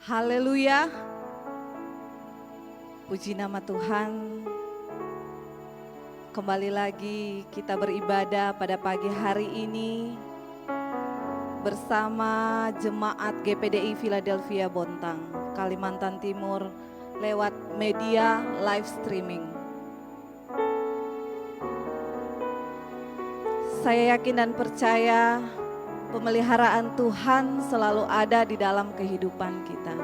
Haleluya. Puji nama Tuhan. Kembali lagi kita beribadah pada pagi hari ini bersama jemaat GPDI Philadelphia Bontang, Kalimantan Timur lewat media live streaming. Saya yakin dan percaya pemeliharaan Tuhan selalu ada di dalam kehidupan kita.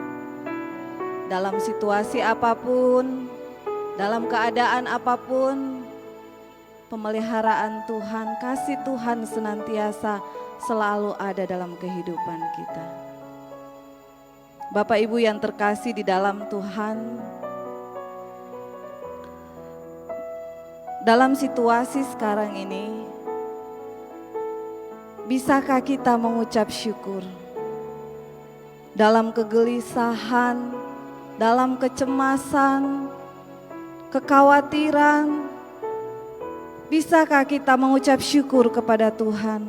Dalam situasi apapun, dalam keadaan apapun, pemeliharaan Tuhan, kasih Tuhan senantiasa selalu ada dalam kehidupan kita. Bapak Ibu yang terkasih di dalam Tuhan, dalam situasi sekarang ini, bisakah kita mengucap syukur? Dalam kegelisahan, dalam kecemasan, kekhawatiran, bisakah kita mengucap syukur kepada Tuhan?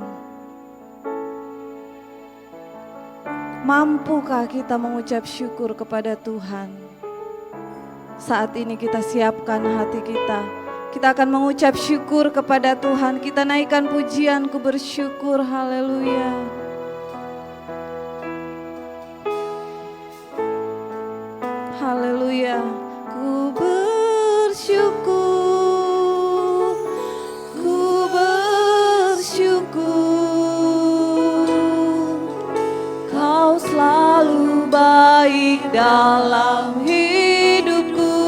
Mampukah kita mengucap syukur kepada Tuhan? Saat ini kita siapkan hati kita. Kita akan mengucap syukur kepada Tuhan. Kita naikkan pujian, ku bersyukur, haleluya. Haleluya. Ku bersyukur, ku bersyukur. Kau selalu baik dalam hidupku.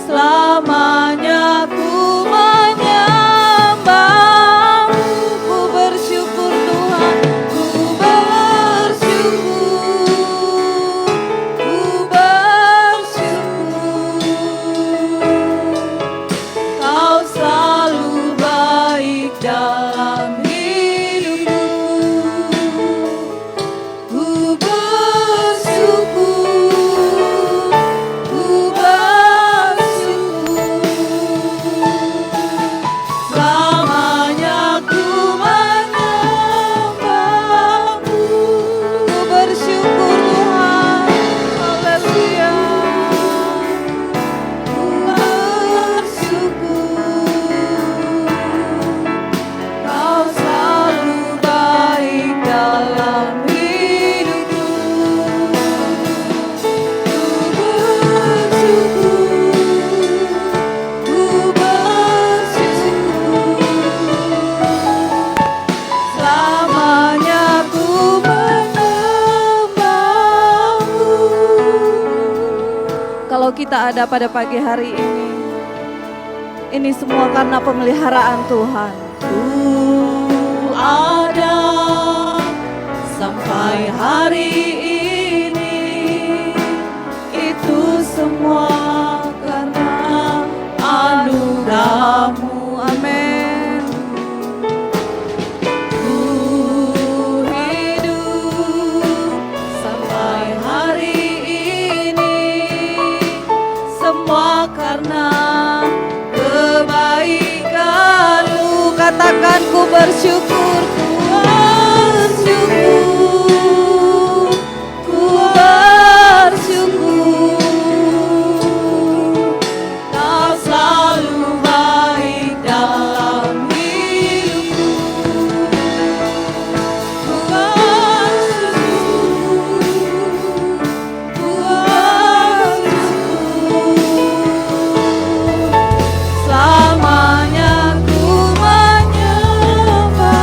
Selamanya ku menyembah-Mu, ku bersyukur Tuhan, ku bersyukur, ku bersyukur. Kau selalu baik dalam hidupku, ku bersyukur. Kita ada pada pagi hari ini semua karena pemeliharaan Tuhan. Ku ada sampai hari ini, itu semua karena anugerah-Mu, amin. Ku hidup sampai hari semua karena kebaikan-Mu. Katakan ku bersyukur, ku bersyukur, ku bersyukur. Kau selalu baik dalam hidupku. Ku bersyukur, ku bersyukur. Selamanya ku menyembah.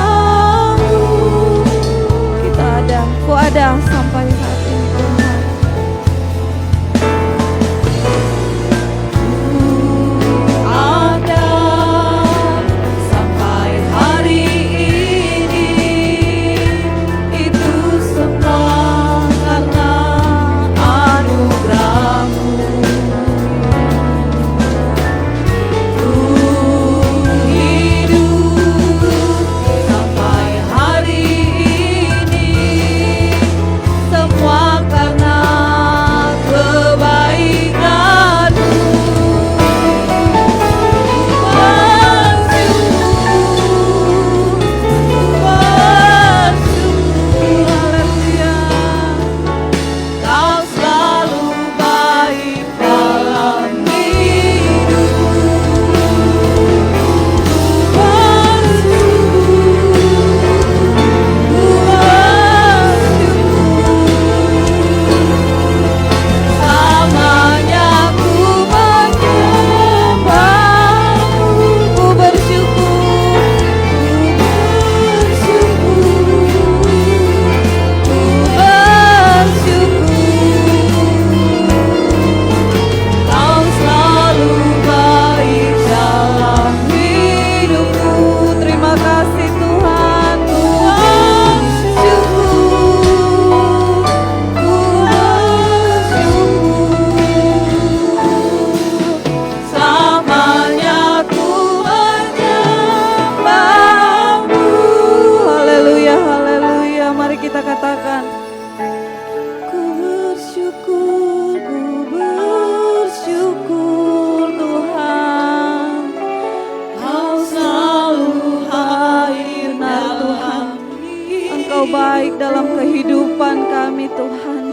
baik dalam kehidupan kami Tuhan.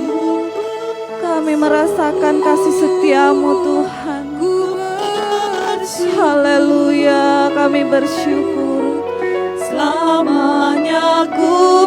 Kami merasakan kasih setia-Mu Tuhan. Haleluya, kami bersyukur. Selamanya ku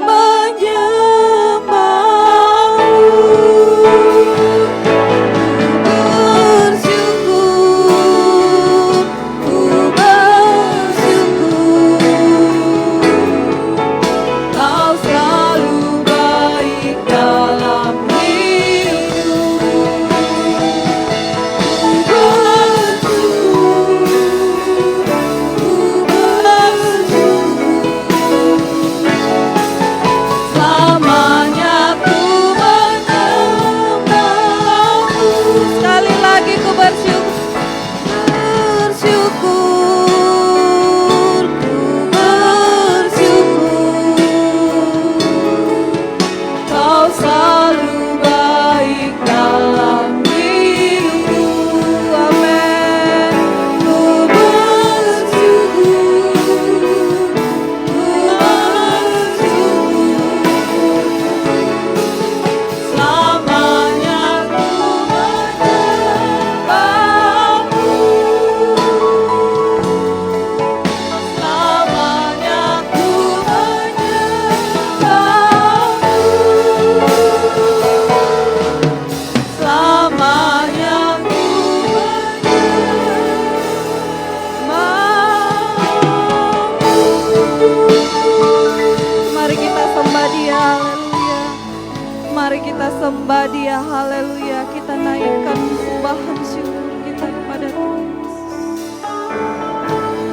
sembah Dia, haleluya. Kita naikkan sembahan syukur kita kepada Tuhan.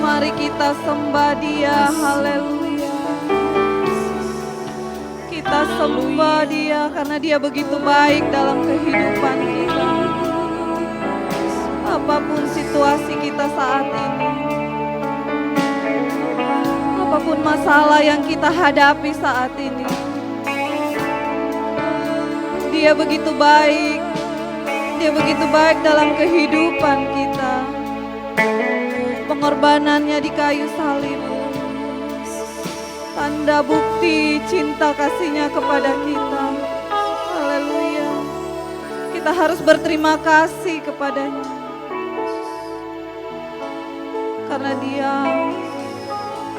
Mari kita sembah Dia, haleluya. Kita sembah Dia karena Dia begitu baik dalam kehidupan kita. Apapun situasi kita saat ini, apapun masalah yang kita hadapi saat ini, Dia begitu baik. Dia begitu baik dalam kehidupan kita. Pengorbanannya di kayu salib, tanda bukti cinta kasih-Nya kepada kita. Haleluya. Kita harus berterima kasih kepada-Nya, karena Dia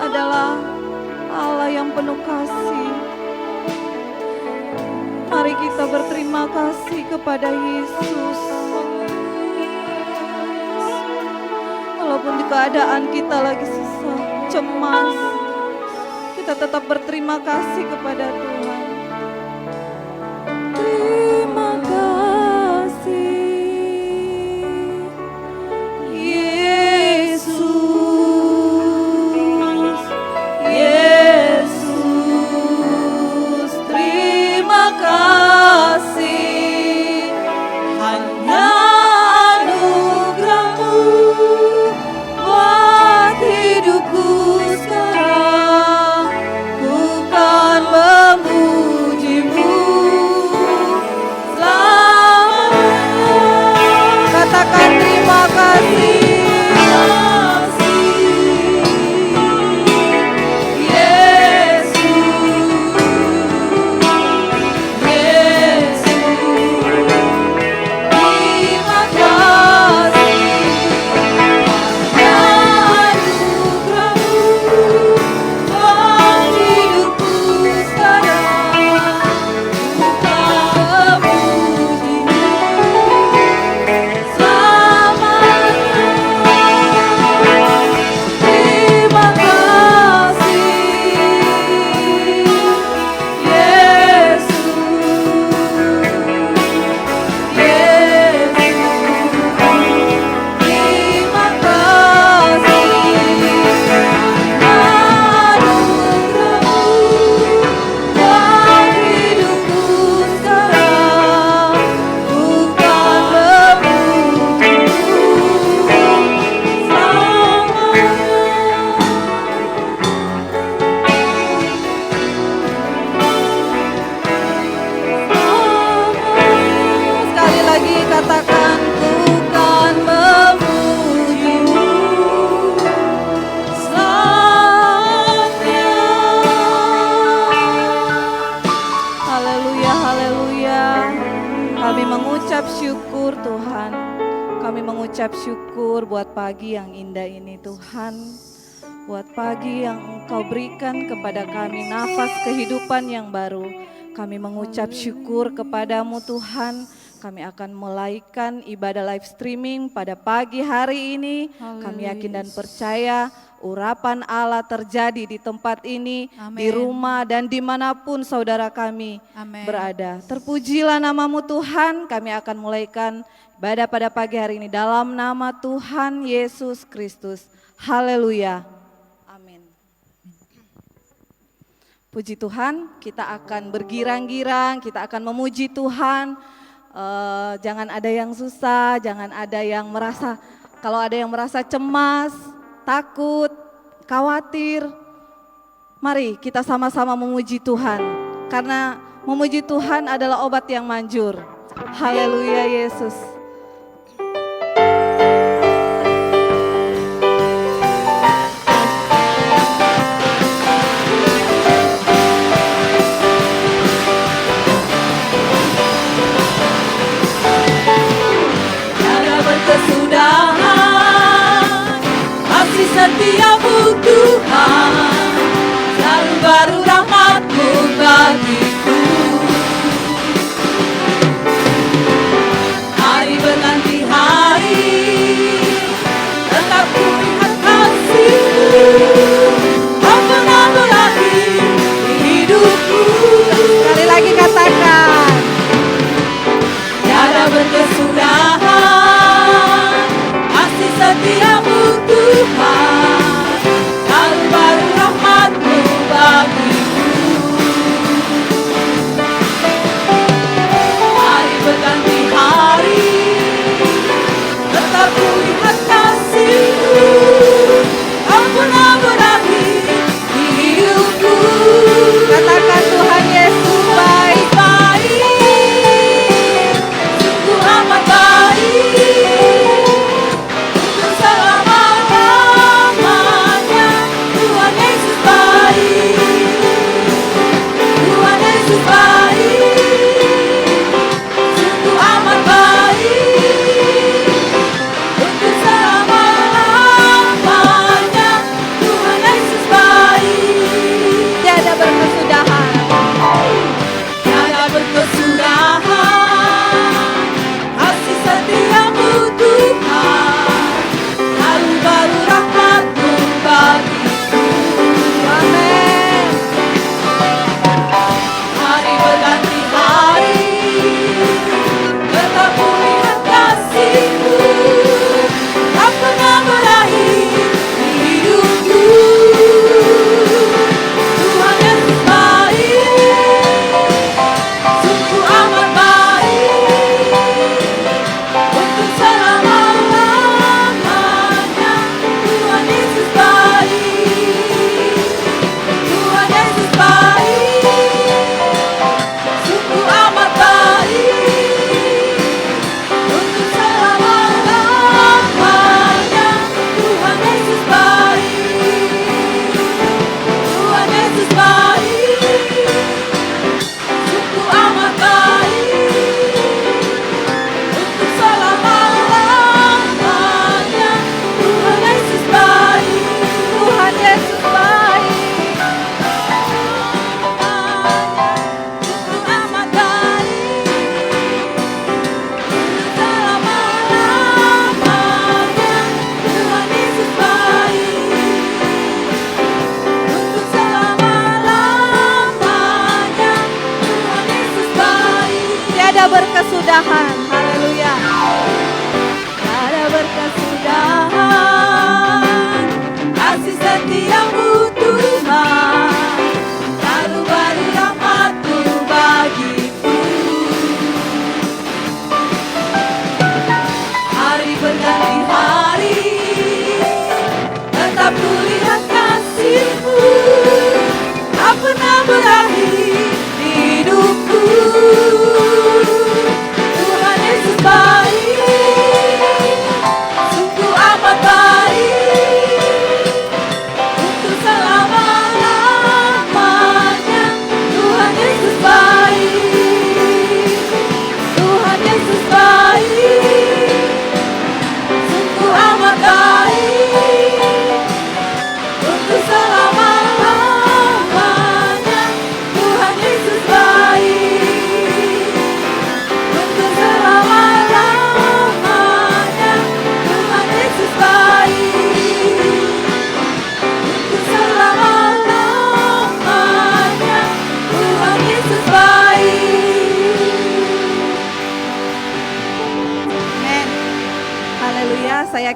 adalah Allah yang penuh kasih. Mari kita berterima kasih kepada Yesus. Walaupun di keadaan kita lagi susah, cemas, kita tetap berterima kasih kepada Tuhan. Terima kasih Yesus, Yesus, terima kasih, hanya anugerah-Mu buat hidupku sekarang. Ku kan memuji-Mu mengucap syukur buat pagi yang indah ini Tuhan. Buat pagi yang Engkau berikan kepada kami nafas kehidupan yang baru. Kami mengucap syukur kepadamu Tuhan. Kami akan mulaikan ibadah live streaming pada pagi hari ini. Kami yakin dan percaya urapan Allah terjadi di tempat ini, di rumah dan dimanapun saudara kami berada. Terpujilah namamu Tuhan, kami akan mulaikan ibadah pada pagi hari ini dalam nama Tuhan Yesus Kristus. Haleluya. Amin. Puji Tuhan, kita akan bergirang-girang, kita akan memuji Tuhan. Jangan ada yang susah, jangan ada yang merasa, kalau ada yang merasa cemas, takut, khawatir, mari kita sama-sama memuji Tuhan, karena memuji Tuhan adalah obat yang manjur. Haleluya Yesus. Setiamu Tuhan, selalu baru rahmat-Mu bagiku. Hari berganti hari, tetap ku lihat kasih-Mu. Tak pernah berakhir di hidupku. Sekali lagi katakan, tiada berkesudahan kasih setiamu Tuhan, selalu baru rahmat-Mu bagiku. Hari berganti hari, tetap ku lihat kasih-Mu. Tak pernah berakhir di hidupku. katakan Tuhan Yesus baik. Baik, sungguh amat baik. Untuk selama-lamanya Tuhan Yesus baik. Tuhan Yesus baik, sungguh amat baik. Untuk selama-lamanya Tuhan Yesus baik. Tiada berkesudahan. Tiada berkesudahan kasih setiamu Tuhan, selalu baru rahmat-Mu bagiku. Amin. Hari berganti hari, tetap ku lihat kasih-Mu. Tak pernah berakhir di hidupku. Tuhan Yesus baik, sungguh amat baik. Untuk selama-lamanya Tuhan Yesus baik. Tuhan Yesus baik, sungguh amat baik. Untuk selama-lamanya Tuhan Yesus baik. Tuhan Yesus baik, sungguh amat baik. Untuk selama-lamanya Tuhan Yesus baik. Tuhan Yesus baik. Sungguh amat baik. Untuk selama-lamanya Tuhan Yesus baik. Untuk selama-lamanya Tuhan Yesus baik. Tiada berkesudahan. Haleluya. Tiada berkesudahan kasih setiamu Tuhan, selalu baru rahmat-Mu bagiku. Hari berganti hari, tetap ku lihat kasih-Mu. Tak pernah berakhir di hidupku. Tuhan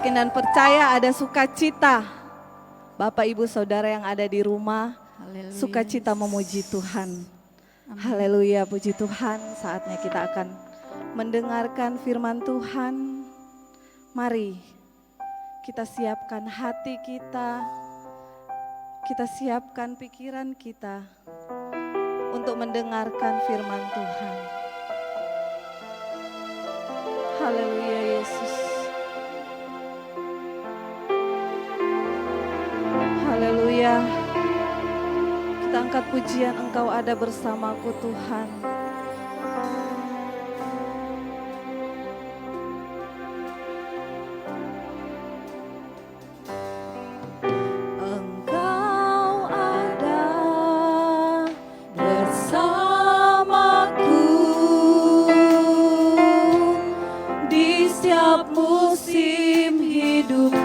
yakin dan percaya ada sukacita. Bapak, Ibu, Saudara yang ada di rumah, sukacita memuji Tuhan. Haleluya, puji Tuhan. Saatnya kita akan mendengarkan firman Tuhan. Mari kita siapkan hati kita, kita siapkan pikiran kita untuk mendengarkan firman Tuhan. Haleluya Yesus. Haleluya. Kita angkat pujian, Engkau ada bersamaku Tuhan. Engkau ada bersamaku di setiap musim hidupku.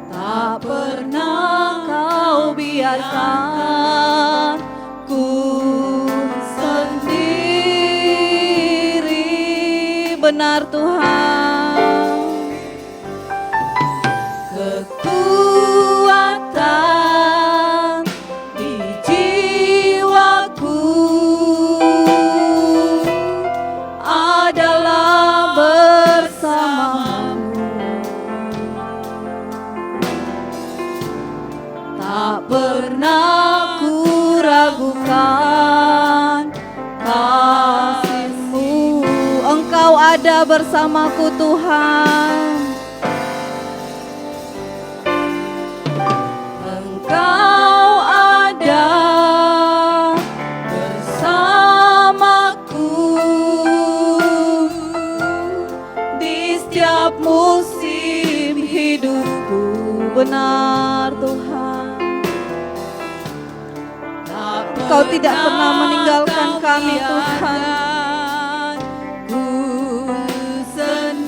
Tak pernah Kau biarkan ku sendiri. Benar Tuhan. Kekuatan di jiwaku adalah bersamamu. Tak pernah ku ragukan kasih-Mu. Engkau ada bersamaku Tuhan. Engkau ada bersamaku di setiap musim hidupku. Benar Tuhan. Engkau tidak pernah meninggalkan kami Tuhan.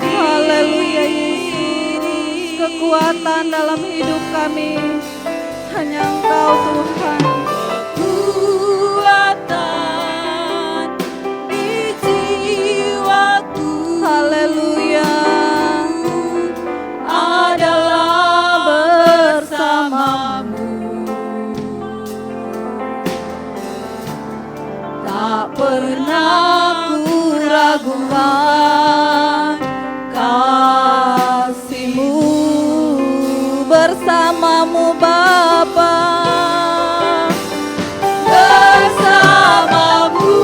Haleluya Yesus. Kekuatan dalam hidup kami hanya Engkau Tuhan. Kekuatan di jiwaku, haleluya, adalah bersamamu. Tak pernah ku ragukan kasih-Mu. Bersamamu Bapa, bersamamu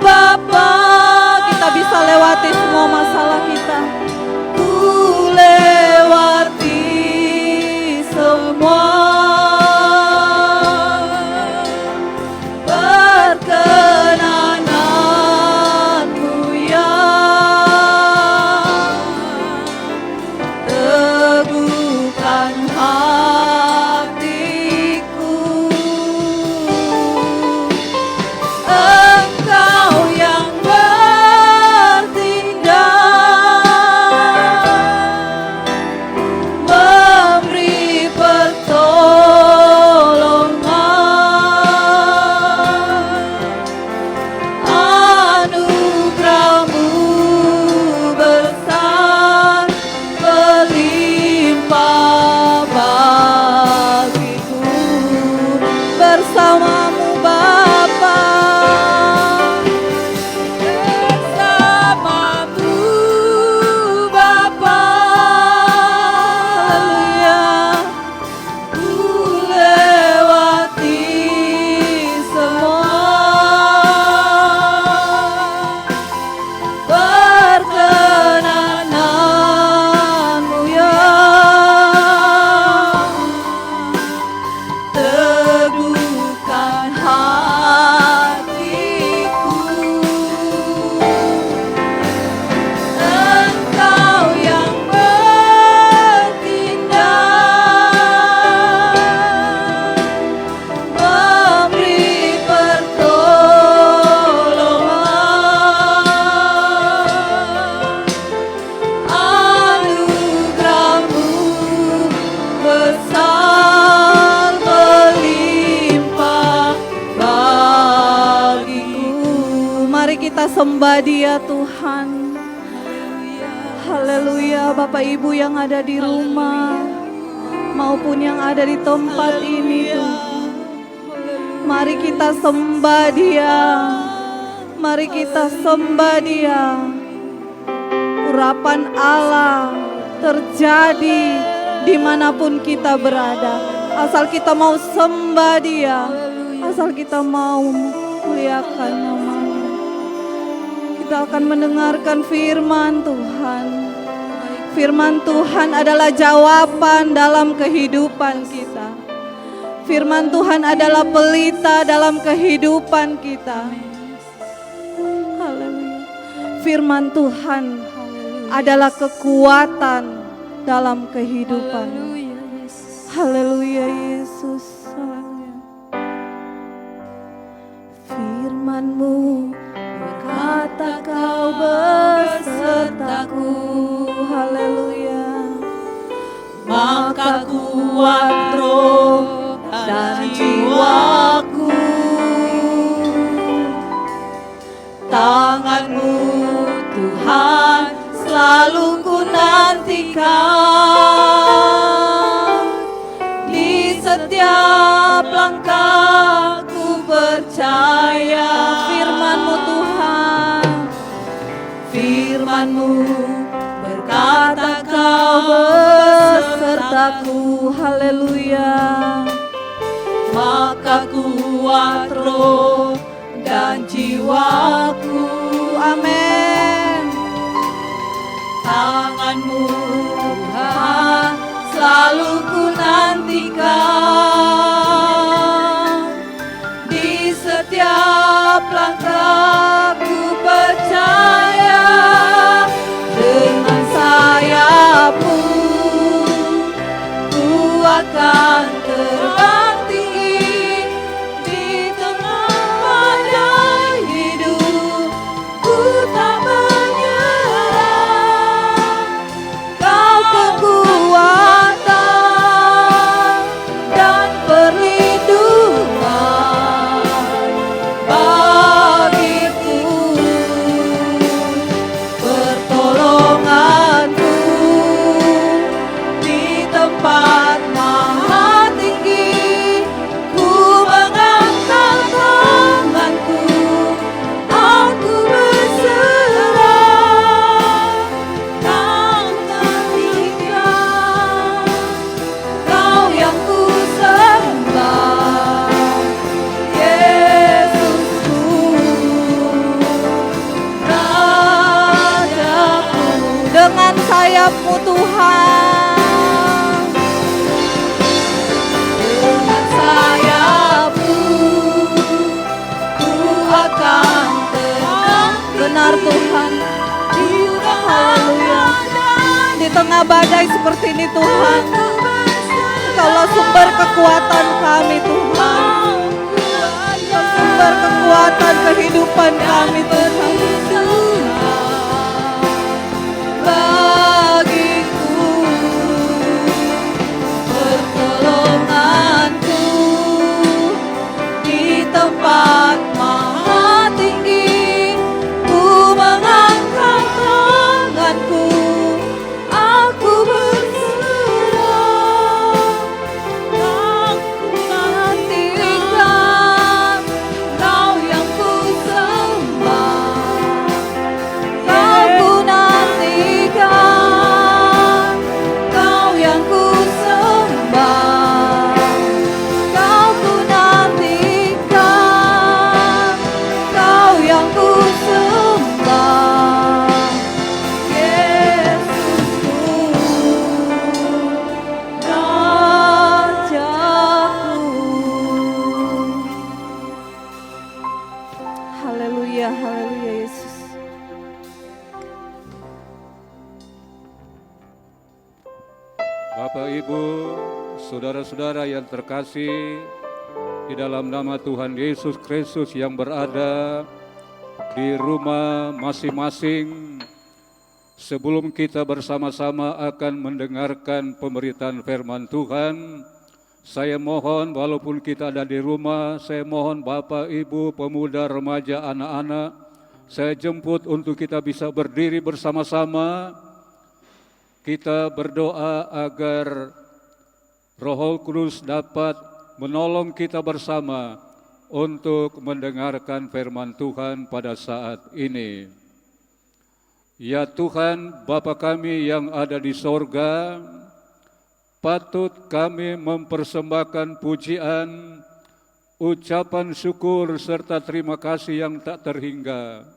Bapa, kita bisa lewati semua masalah kita. Ku lewati semua perkenananmu ya. Teguhkan hati kita sembah Dia Tuhan. Haleluya. Bapak Ibu yang ada di rumah maupun yang ada di tempat ini Tuhan, mari kita sembah Dia. Mari kita sembah Dia. Urapan Allah terjadi dimanapun kita berada. Asal kita mau sembah Dia, asal kita mau muliakan nama-Nya. Kita akan mendengarkan firman Tuhan. Firman Tuhan adalah jawaban dalam kehidupan kita. Firman Tuhan adalah pelita dalam kehidupan kita. Haleluya. Firman Tuhan adalah kekuatan dalam kehidupan. Haleluya Yesus. Haleluya. Firman-Mu berkata Kau besertaku. Haleluya. Maka kuat roh dan jiwaku. Tangan-Mu Tuhan selalu ku nantikan. Di setiap langkah ku percaya. Firman-Mu Tuhan, Firman-Mu berkata Kau besertaku. Haleluya. maka kuat roh dan jiwaku. Amin. Tangan-Mu Tuhan selalu ku nantikan. Di setiap langkah ku percaya. Dengan sayap-Mu ku akan terbang tinggi. Di tengah badai hidup ku tak menyerah. Kau kekuatan dan perlindungan bagiku. Pertolongan-Mu di tempat maha tinggi. Ku mengangkat tanganku, aku berserah. Kau tinggal, Kau yang ku sembah, Yesusku, Rajaku. Dengan sayap-Mu Tuhan, Dengan sayap-Mu ku akan terbang benar Tuhan. di Haleluya. Di tengah badai seperti ini Tuhan, Kaulah sumber kekuatan kami Tuhan. Sumber kekuatan kehidupan kami Tuhan. bagiku. Pertolongan-Ku di tempat maha tinggi. Ku mengangkat tanganku, aku berserah. Aku nantikan Kau yang ku sembah. Kau ku nantikan, Kau yang ku sembah. Kau ku nantikan, Kau yang ku sembah. Yesusku, Rajaku. Haleluya, haleluya Yesus. Bapak, Ibu, saudara-saudara yang terkasih, di dalam nama Tuhan Yesus Kristus yang berada di rumah masing-masing, sebelum kita bersama-sama akan mendengarkan pemberitaan firman Tuhan, saya mohon walaupun kita ada di rumah, saya mohon Bapak, Ibu, pemuda, remaja, anak-anak, saya jemput untuk kita bisa berdiri bersama-sama. Kita berdoa agar Roh Kudus dapat menolong kita bersama untuk mendengarkan firman Tuhan pada saat ini. Ya Tuhan, Bapa kami yang ada di sorga, patut kami mempersembahkan pujian, ucapan syukur serta terima kasih yang tak terhingga.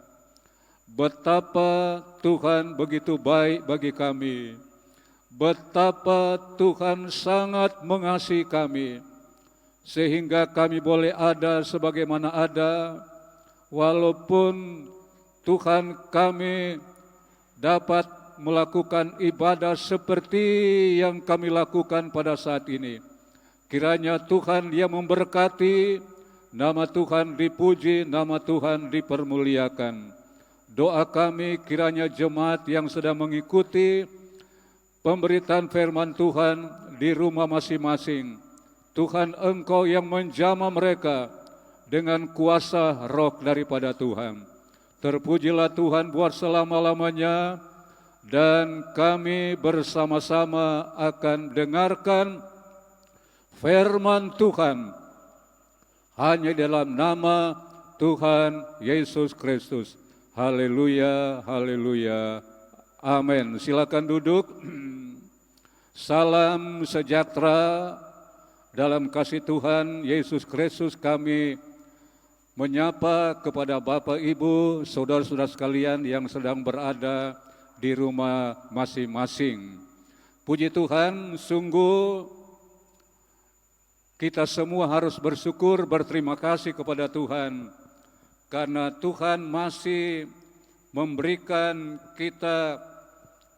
Betapa Tuhan begitu baik bagi kami, betapa Tuhan sangat mengasihi kami, sehingga kami boleh ada sebagaimana ada, walaupun Tuhan kami dapat melakukan ibadah seperti yang kami lakukan pada saat ini. Kiranya Tuhan yang memberkati, nama Tuhan dipuji, nama Tuhan dipermuliakan. Doa kami kiranya jemaat yang sedang mengikuti pemberitaan firman Tuhan di rumah masing-masing, Tuhan Engkau yang menjamah mereka dengan kuasa roh daripada Tuhan. Terpujilah Tuhan buat selama-lamanya, dan kami bersama-sama akan dengarkan firman Tuhan hanya dalam nama Tuhan Yesus Kristus. Haleluya, haleluya, amin. Silakan duduk. Salam sejahtera dalam kasih Tuhan Yesus Kristus. Kami menyapa kepada Bapak, Ibu, saudara-saudara sekalian yang sedang berada di rumah masing-masing. Puji Tuhan, sungguh kita semua harus bersyukur, berterima kasih kepada Tuhan, karena Tuhan masih memberikan kita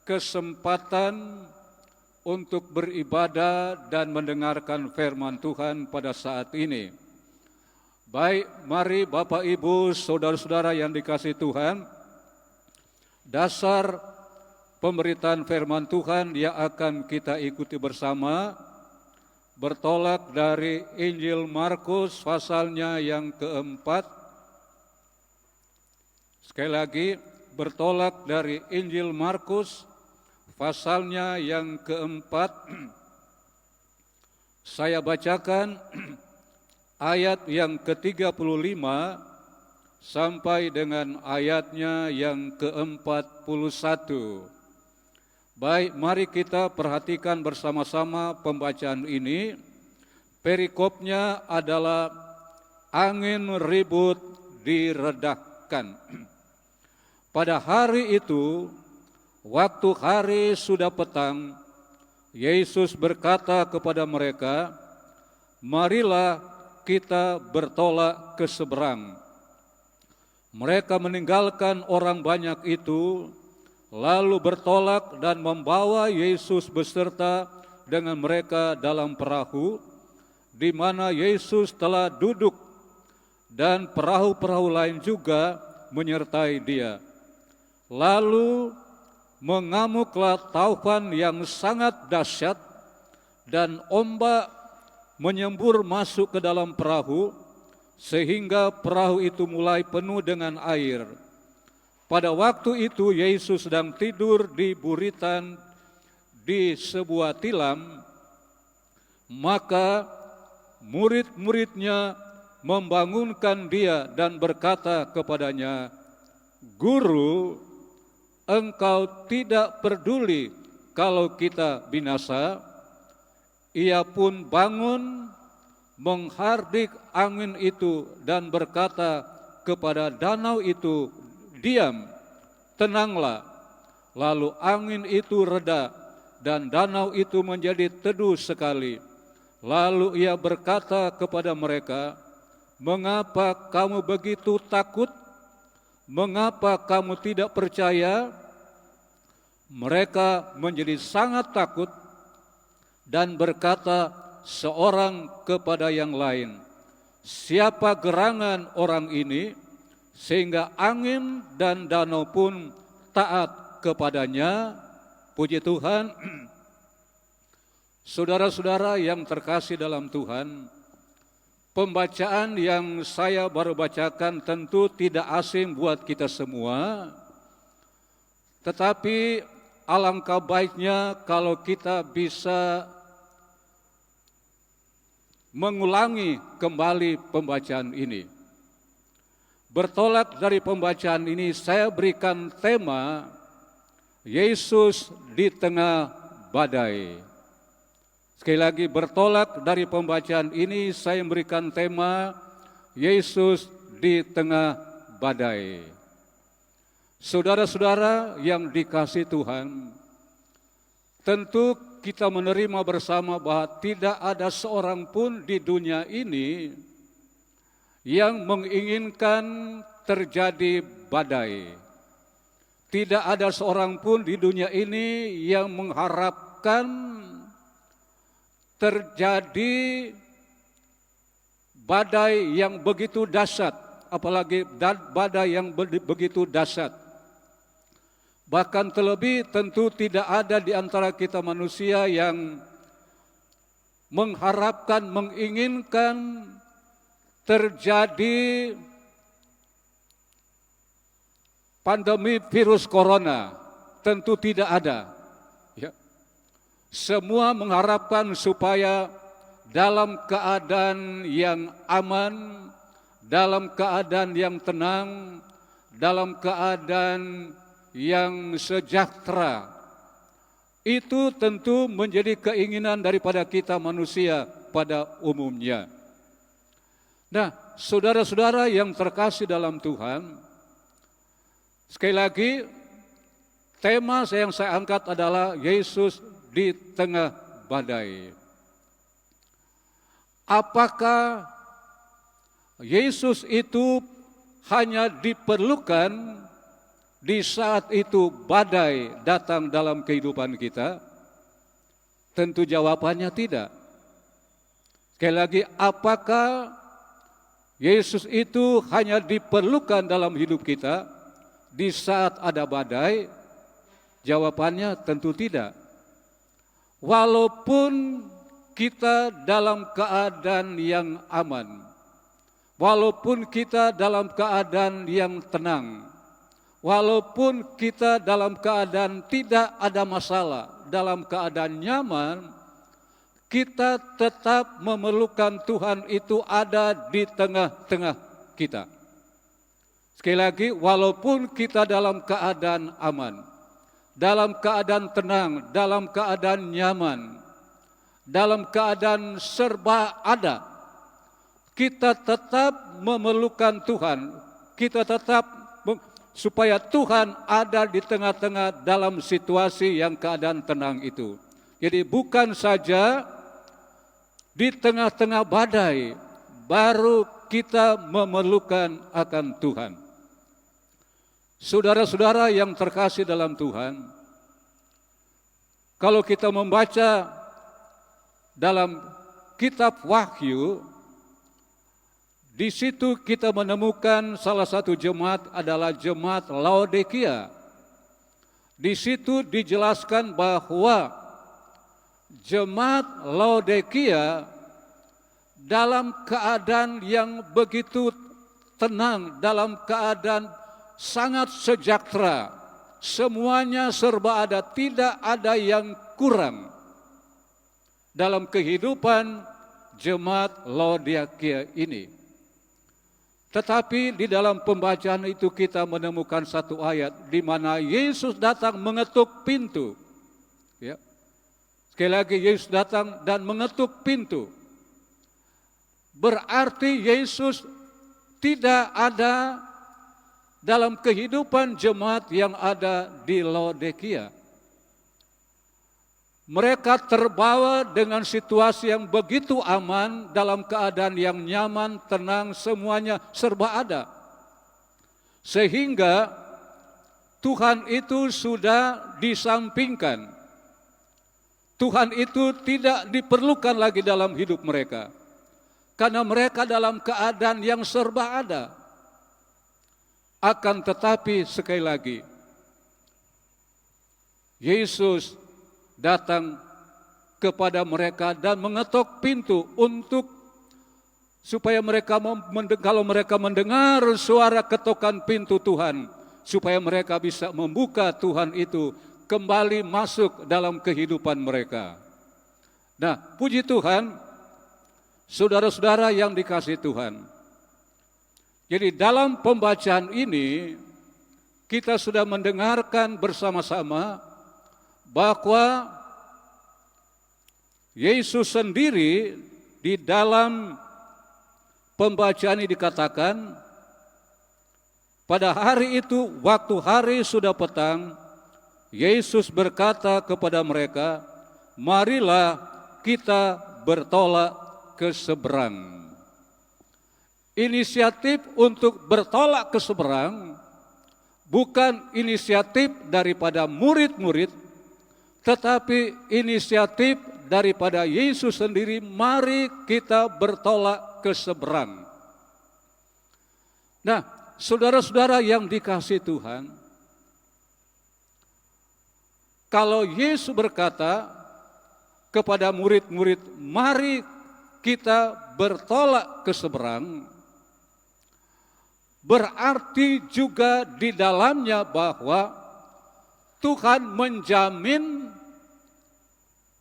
kesempatan untuk beribadah dan mendengarkan firman Tuhan pada saat ini. Baik, mari Bapak, Ibu, saudara-saudara yang dikasihi Tuhan, dasar pemberitaan firman Tuhan yang akan kita ikuti bersama bertolak dari Injil Markus pasalnya yang keempat. Sekali lagi, bertolak dari Injil Markus pasalnya yang keempat. Saya bacakan ayat yang ke-35 sampai dengan ayatnya yang ke-41. Baik, mari kita perhatikan bersama-sama pembacaan ini. Perikopnya adalah angin ribut diredahkan. Pada hari itu, waktu hari sudah petang, Yesus berkata kepada mereka, "Marilah kita bertolak ke seberang." Mereka meninggalkan orang banyak itu, lalu bertolak dan membawa Yesus beserta dengan mereka dalam perahu, di mana Yesus telah duduk, dan perahu-perahu lain juga menyertai dia. Lalu mengamuklah taufan yang sangat dahsyat, dan ombak menyembur masuk ke dalam perahu, sehingga perahu itu mulai penuh dengan air. Pada waktu itu Yesus sedang tidur di buritan di sebuah tilam, maka murid-muridnya membangunkan dia dan berkata kepadanya, "Guru, engkau tidak peduli kalau kita binasa?" Ia pun bangun, menghardik angin itu dan berkata kepada danau itu, "Diam, tenanglah." Lalu angin itu reda dan danau itu menjadi teduh sekali. Lalu ia berkata kepada mereka, "Mengapa kamu begitu takut? Mengapa kamu tidak percaya?" Mereka menjadi sangat takut dan berkata seorang kepada yang lain, "Siapa gerangan orang ini sehingga angin dan danau pun taat kepadanya?" Puji Tuhan. Saudara-saudara yang terkasih dalam Tuhan, pembacaan yang saya baru bacakan tentu tidak asing buat kita semua, tetapi alangkah baiknya kalau kita bisa mengulangi kembali pembacaan ini. Bertolak dari pembacaan ini, saya berikan tema Yesus di tengah badai. Sekali lagi, bertolak dari pembacaan ini, saya memberikan tema Yesus di tengah badai. Saudara-saudara yang dikasihi Tuhan, tentu kita menerima bersama bahwa tidak ada seorang pun di dunia ini yang menginginkan terjadi badai. Tidak ada seorang pun di dunia ini yang mengharapkan terjadi badai yang begitu dahsyat, apalagi badai yang begitu dahsyat. Bahkan terlebih tentu tidak ada di antara kita manusia yang mengharapkan, menginginkan terjadi pandemi virus corona. Tentu tidak ada. Ya. Semua mengharapkan supaya dalam keadaan yang aman, dalam keadaan yang tenang, dalam keadaan yang sejahtera. Itu tentu menjadi keinginan daripada kita manusia pada umumnya. Nah, saudara-saudara yang terkasih dalam Tuhan, sekali lagi tema yang saya angkat adalah Yesus di tengah badai. Apakah Yesus itu hanya diperlukan di saat itu badai datang dalam kehidupan kita? Tentu jawabannya tidak. Sekali lagi, apakah Yesus itu hanya diperlukan dalam hidup kita di saat ada badai? Jawabannya tentu tidak. Walaupun kita dalam keadaan yang aman, walaupun kita dalam keadaan yang tenang, walaupun kita dalam keadaan tidak ada masalah, dalam keadaan nyaman, kita tetap memerlukan Tuhan itu ada di tengah-tengah kita. Sekali lagi, walaupun kita dalam keadaan aman, dalam keadaan tenang, dalam keadaan nyaman, dalam keadaan serba ada, kita tetap memerlukan Tuhan. Kita tetap supaya Tuhan ada di tengah-tengah dalam situasi yang keadaan tenang itu. Jadi bukan saja di tengah-tengah badai baru kita memerlukan akan Tuhan. Saudara-saudara yang terkasih dalam Tuhan, kalau kita membaca dalam kitab Wahyu, di situ kita menemukan salah satu jemaat adalah jemaat Laodikia. Di situ dijelaskan bahwa jemaat Laodikia dalam keadaan yang begitu tenang, dalam keadaan sangat sejahtera, semuanya serba ada, tidak ada yang kurang dalam kehidupan jemaat Laodikia ini. Tetapi di dalam pembacaan itu kita menemukan satu ayat di mana Yesus datang mengetuk pintu. Ya. Sekali lagi, Yesus datang dan mengetuk pintu. Berarti Yesus tidak ada dalam kehidupan jemaat yang ada di Laodikia. Mereka terbawa dengan situasi yang begitu aman, dalam keadaan yang nyaman, tenang, semuanya serba ada. Sehingga Tuhan itu sudah disampingkan. Tuhan itu tidak diperlukan lagi dalam hidup mereka. Karena mereka dalam keadaan yang serba ada. Akan tetapi sekali lagi, Yesus datang kepada mereka dan mengetuk pintu untuk supaya kalau mereka mendengar suara ketukan pintu Tuhan, supaya mereka bisa membuka Tuhan itu kembali masuk dalam kehidupan mereka. Nah, puji Tuhan, saudara-saudara yang dikasihi Tuhan. Jadi dalam pembacaan ini kita sudah mendengarkan bersama-sama bahwa Yesus sendiri di dalam pembacaan ini dikatakan, pada hari itu waktu hari sudah petang, Yesus berkata kepada mereka, marilah kita bertolak ke seberang. Inisiatif untuk bertolak ke seberang bukan inisiatif daripada murid-murid, tetapi inisiatif daripada Yesus sendiri. Mari kita bertolak ke seberang. Nah, saudara-saudara yang dikasihi Tuhan, kalau Yesus berkata kepada murid-murid, mari kita bertolak ke seberang, berarti juga di dalamnya bahwa Tuhan menjamin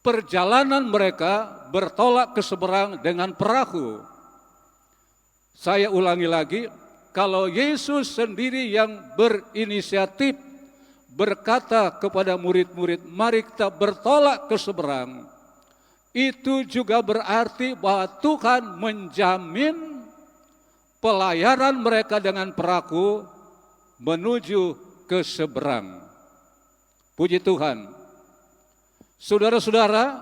perjalanan mereka bertolak ke seberang dengan perahu. Saya ulangi lagi, kalau Yesus sendiri yang berinisiatif berkata kepada murid-murid, mari kita bertolak ke seberang, itu juga berarti bahwa Tuhan menjamin pelayaran mereka dengan perahu menuju ke seberang. Puji Tuhan. Saudara-saudara,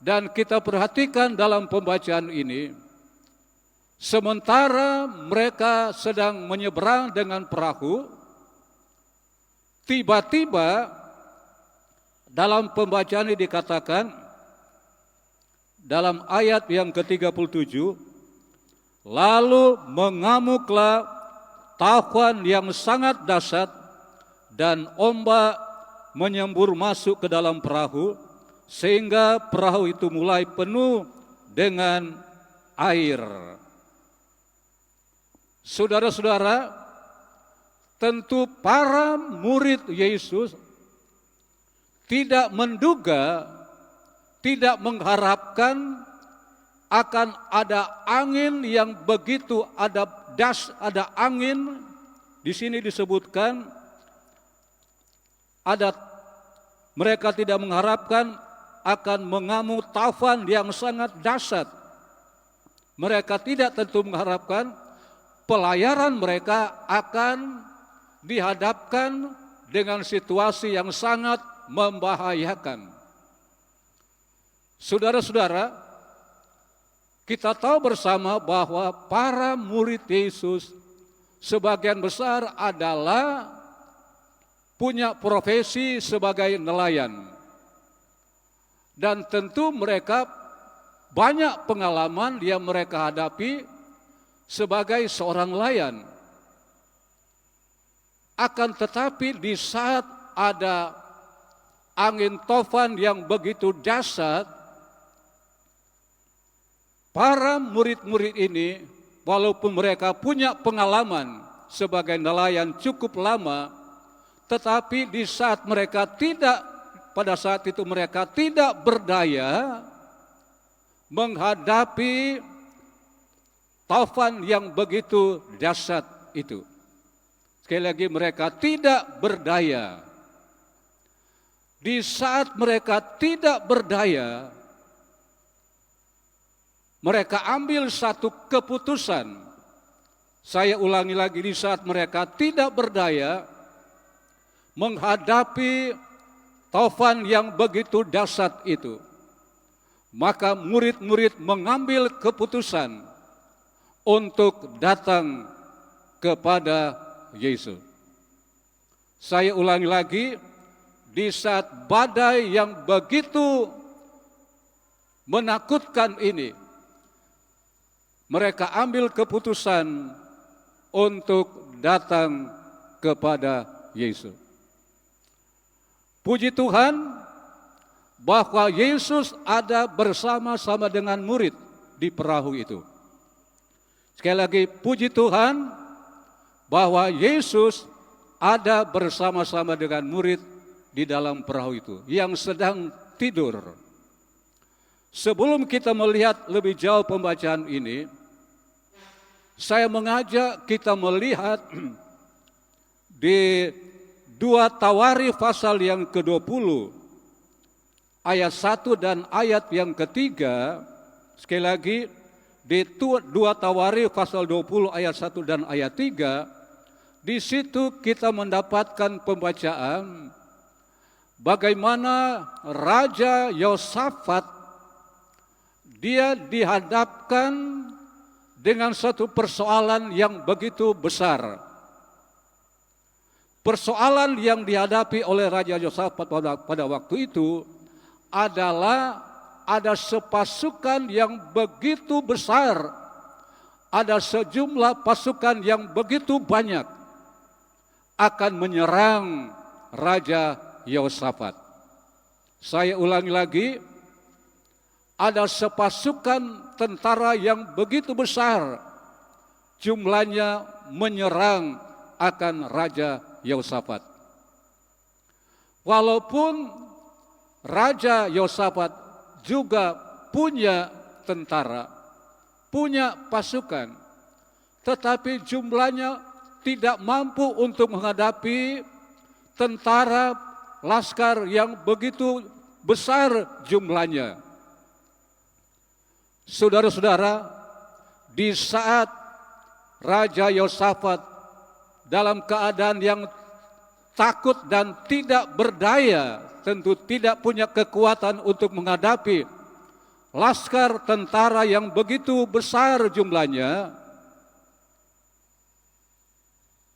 dan kita perhatikan dalam pembacaan ini, sementara mereka sedang menyeberang dengan perahu, tiba-tiba dalam pembacaan ini dikatakan, dalam ayat yang ke-37, lalu mengamuklah taufan yang sangat dahsyat dan ombak menyembur masuk ke dalam perahu, sehingga perahu itu mulai penuh dengan air. Saudara-saudara, tentu para murid Yesus tidak menduga, tidak mengharapkan akan ada angin yang begitu ada angin. Di sini disebutkan mereka tidak mengharapkan akan mengamuk taufan yang sangat dahsyat. Mereka tidak tentu mengharapkan pelayaran mereka akan dihadapkan dengan situasi yang sangat membahayakan. Saudara-saudara, kita tahu bersama bahwa para murid Yesus sebagian besar adalah punya profesi sebagai nelayan. Dan tentu mereka banyak pengalaman yang mereka hadapi sebagai seorang nelayan. Akan tetapi di saat ada angin taufan yang begitu dahsyat, para murid-murid ini, walaupun mereka punya pengalaman sebagai nelayan cukup lama, tetapi di saat mereka pada saat itu mereka tidak berdaya menghadapi taufan yang begitu dahsyat itu. Sekali lagi, mereka tidak berdaya. Di saat mereka tidak berdaya, mereka ambil satu keputusan. Saya ulangi lagi, di saat mereka tidak berdaya menghadapi taufan yang begitu dahsyat itu, maka murid-murid mengambil keputusan untuk datang kepada Yesus. Saya ulangi lagi, di saat badai yang begitu menakutkan ini, mereka ambil keputusan untuk datang kepada Yesus. Puji Tuhan bahwa Yesus ada bersama-sama dengan murid di perahu itu. Sekali lagi, puji Tuhan bahwa Yesus ada bersama-sama dengan murid di dalam perahu itu yang sedang tidur. Sebelum kita melihat lebih jauh pembacaan ini, saya mengajak kita melihat di 2 Tawarikh pasal yang ke-20 ayat 1 dan ayat yang ketiga. Sekali lagi, di 2 Tawarikh pasal 20 ayat 1 dan ayat 3, di situ kita mendapatkan pembacaan bagaimana Raja Yosafat dia dihadapkan dengan satu persoalan yang begitu besar. Persoalan yang dihadapi oleh Raja Yosafat pada waktu itu adalah ada sepasukan yang begitu besar, ada sejumlah pasukan yang begitu banyak akan menyerang Raja Yosafat. Saya ulangi lagi, ada sepasukan tentara yang begitu besar jumlahnya menyerang akan Raja Yosafat. Walaupun Raja Yosafat juga punya tentara, punya pasukan, tetapi jumlahnya tidak mampu untuk menghadapi tentara laskar yang begitu besar jumlahnya. Saudara-saudara, di saat Raja Yosafat dalam keadaan yang takut dan tidak berdaya, tentu tidak punya kekuatan untuk menghadapi laskar tentara yang begitu besar jumlahnya,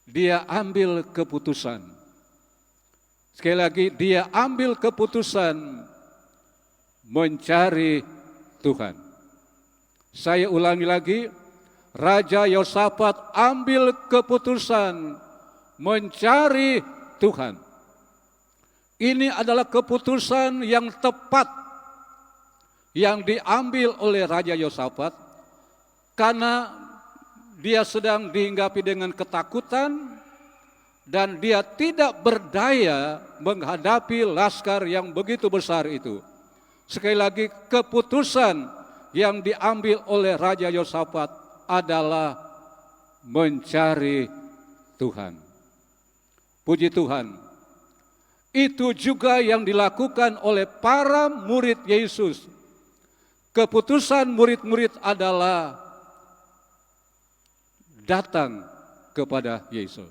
dia ambil keputusan. Sekali lagi, dia ambil keputusan mencari Tuhan. Saya ulangi lagi, Raja Yosafat ambil keputusan mencari Tuhan. Ini adalah keputusan yang tepat yang diambil oleh Raja Yosafat karena dia sedang dihinggapi dengan ketakutan dan dia tidak berdaya menghadapi laskar yang begitu besar itu. Sekali lagi, keputusan yang diambil oleh Raja Yosafat adalah mencari Tuhan. Puji Tuhan. Itu juga yang dilakukan oleh para murid Yesus. Keputusan murid-murid adalah datang kepada Yesus.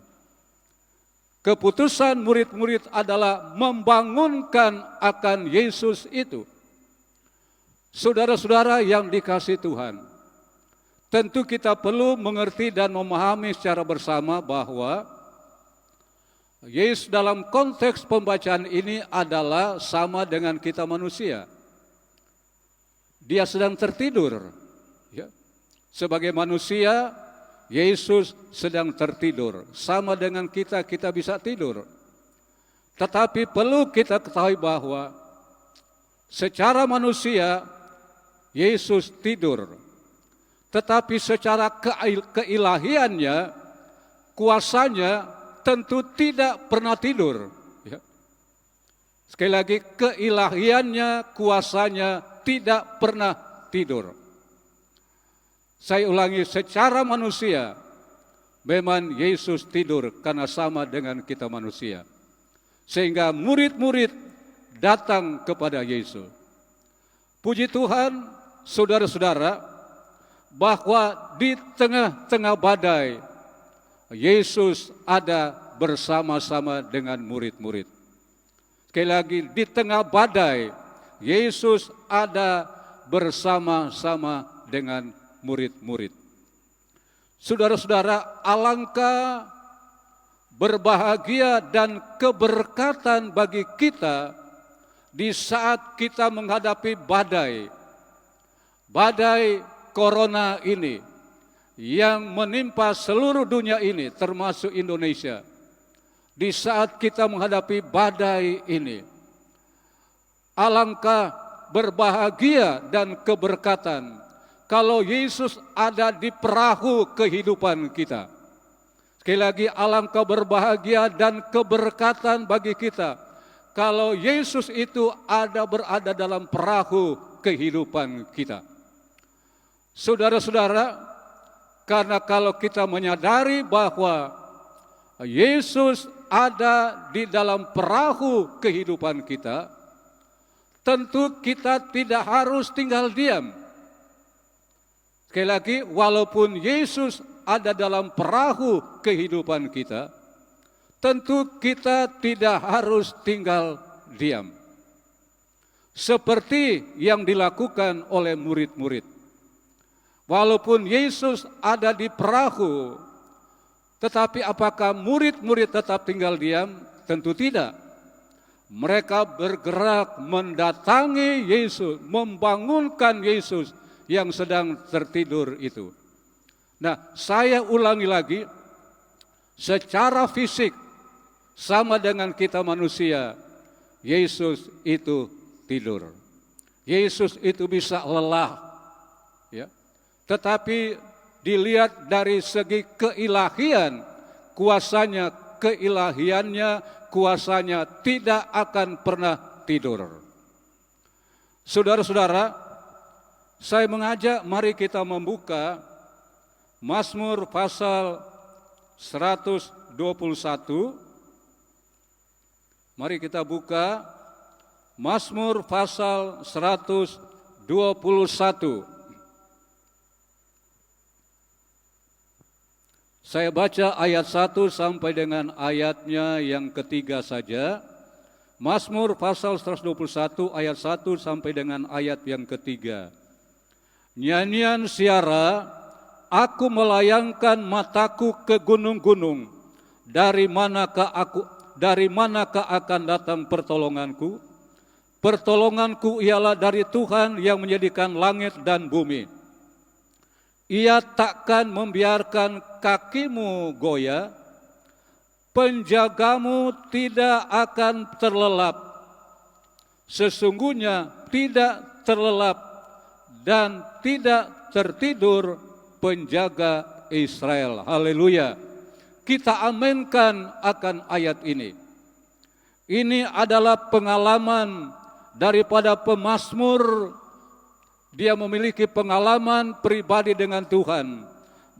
Keputusan murid-murid adalah membangunkan akan Yesus itu. Saudara-saudara yang dikasihi Tuhan, tentu kita perlu mengerti dan memahami secara bersama bahwa Yesus dalam konteks pembacaan ini adalah sama dengan kita manusia. Dia sedang tertidur. Ya. Sebagai manusia, Yesus sedang tertidur. Sama dengan kita bisa tidur. Tetapi perlu kita ketahui bahwa secara manusia, Yesus tidur. Tetapi secara keilahiannya, kuasanya tentu tidak pernah tidur. Ya. Sekali lagi, keilahiannya, kuasanya tidak pernah tidur. Saya ulangi, secara manusia, memang Yesus tidur karena sama dengan kita manusia. Sehingga murid-murid datang kepada Yesus. Puji Tuhan, saudara-saudara, bahwa di tengah-tengah badai, Yesus ada bersama-sama dengan murid-murid. Sekali lagi, di tengah badai, Yesus ada bersama-sama dengan murid-murid. Saudara-saudara, alangkah berbahagia dan keberkatan bagi kita di saat kita menghadapi badai corona ini yang menimpa seluruh dunia ini, termasuk Indonesia. Di saat kita menghadapi badai ini, alangkah berbahagia dan keberkatan kalau Yesus ada di perahu kehidupan kita. Sekali lagi, alangkah berbahagia dan keberkatan bagi kita kalau Yesus itu berada dalam perahu kehidupan kita. Saudara-saudara, karena kalau kita menyadari bahwa Yesus ada di dalam perahu kehidupan kita, tentu kita tidak harus tinggal diam. Sekali lagi, walaupun Yesus ada dalam perahu kehidupan kita, tentu kita tidak harus tinggal diam. Seperti yang dilakukan oleh murid-murid. Walaupun Yesus ada di perahu, tetapi apakah murid-murid tetap tinggal diam? Tentu tidak. Mereka bergerak mendatangi Yesus, membangunkan Yesus yang sedang tertidur itu. Nah, saya ulangi lagi, secara fisik sama dengan kita manusia, Yesus itu tidur. Yesus itu bisa lelah, ya. Tetapi dilihat dari segi keilahian, keilahiannya, kuasanya tidak akan pernah tidur. Saudara-saudara, saya mengajak mari kita membuka Mazmur pasal 121. Mari kita buka Mazmur pasal 121. Saya baca ayat 1 sampai dengan ayatnya yang ketiga saja. Mazmur pasal 121 ayat 1 sampai dengan ayat yang ketiga. Nyanyian siara, aku melayangkan mataku ke gunung-gunung. Dari manakah akan datang pertolonganku? Pertolonganku ialah dari Tuhan yang menjadikan langit dan bumi. Ia takkan membiarkan kakimu goyah, penjagamu tidak akan terlelap. Sesungguhnya tidak terlelap dan tidak tertidur penjaga Israel. Haleluya. Kita aminkan akan ayat ini. Ini adalah pengalaman daripada pemazmur. Dia memiliki pengalaman pribadi dengan Tuhan,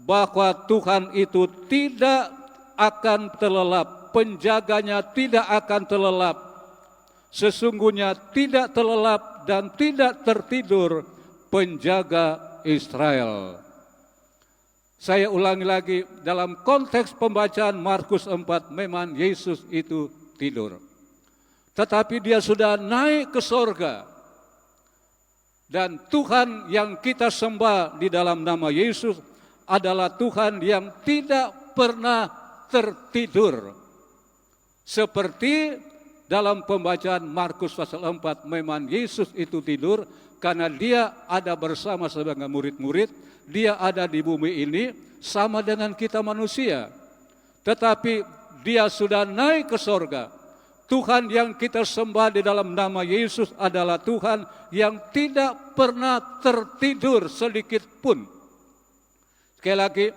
bahwa Tuhan itu tidak akan terlelap, penjaganya tidak akan terlelap. Sesungguhnya tidak terlelap dan tidak tertidur penjaga Israel. Saya ulangi lagi, dalam konteks pembacaan Markus 4, memang Yesus itu tidur. Tetapi dia sudah naik ke sorga. Dan Tuhan yang kita sembah di dalam nama Yesus adalah Tuhan yang tidak pernah tertidur. Seperti dalam pembacaan Markus pasal 4, memang Yesus itu tidur karena dia ada bersama dengan murid-murid, dia ada di bumi ini sama dengan kita manusia. Tetapi dia sudah naik ke sorga. Tuhan yang kita sembah di dalam nama Yesus adalah Tuhan yang tidak pernah tertidur sedikit pun. Sekali lagi,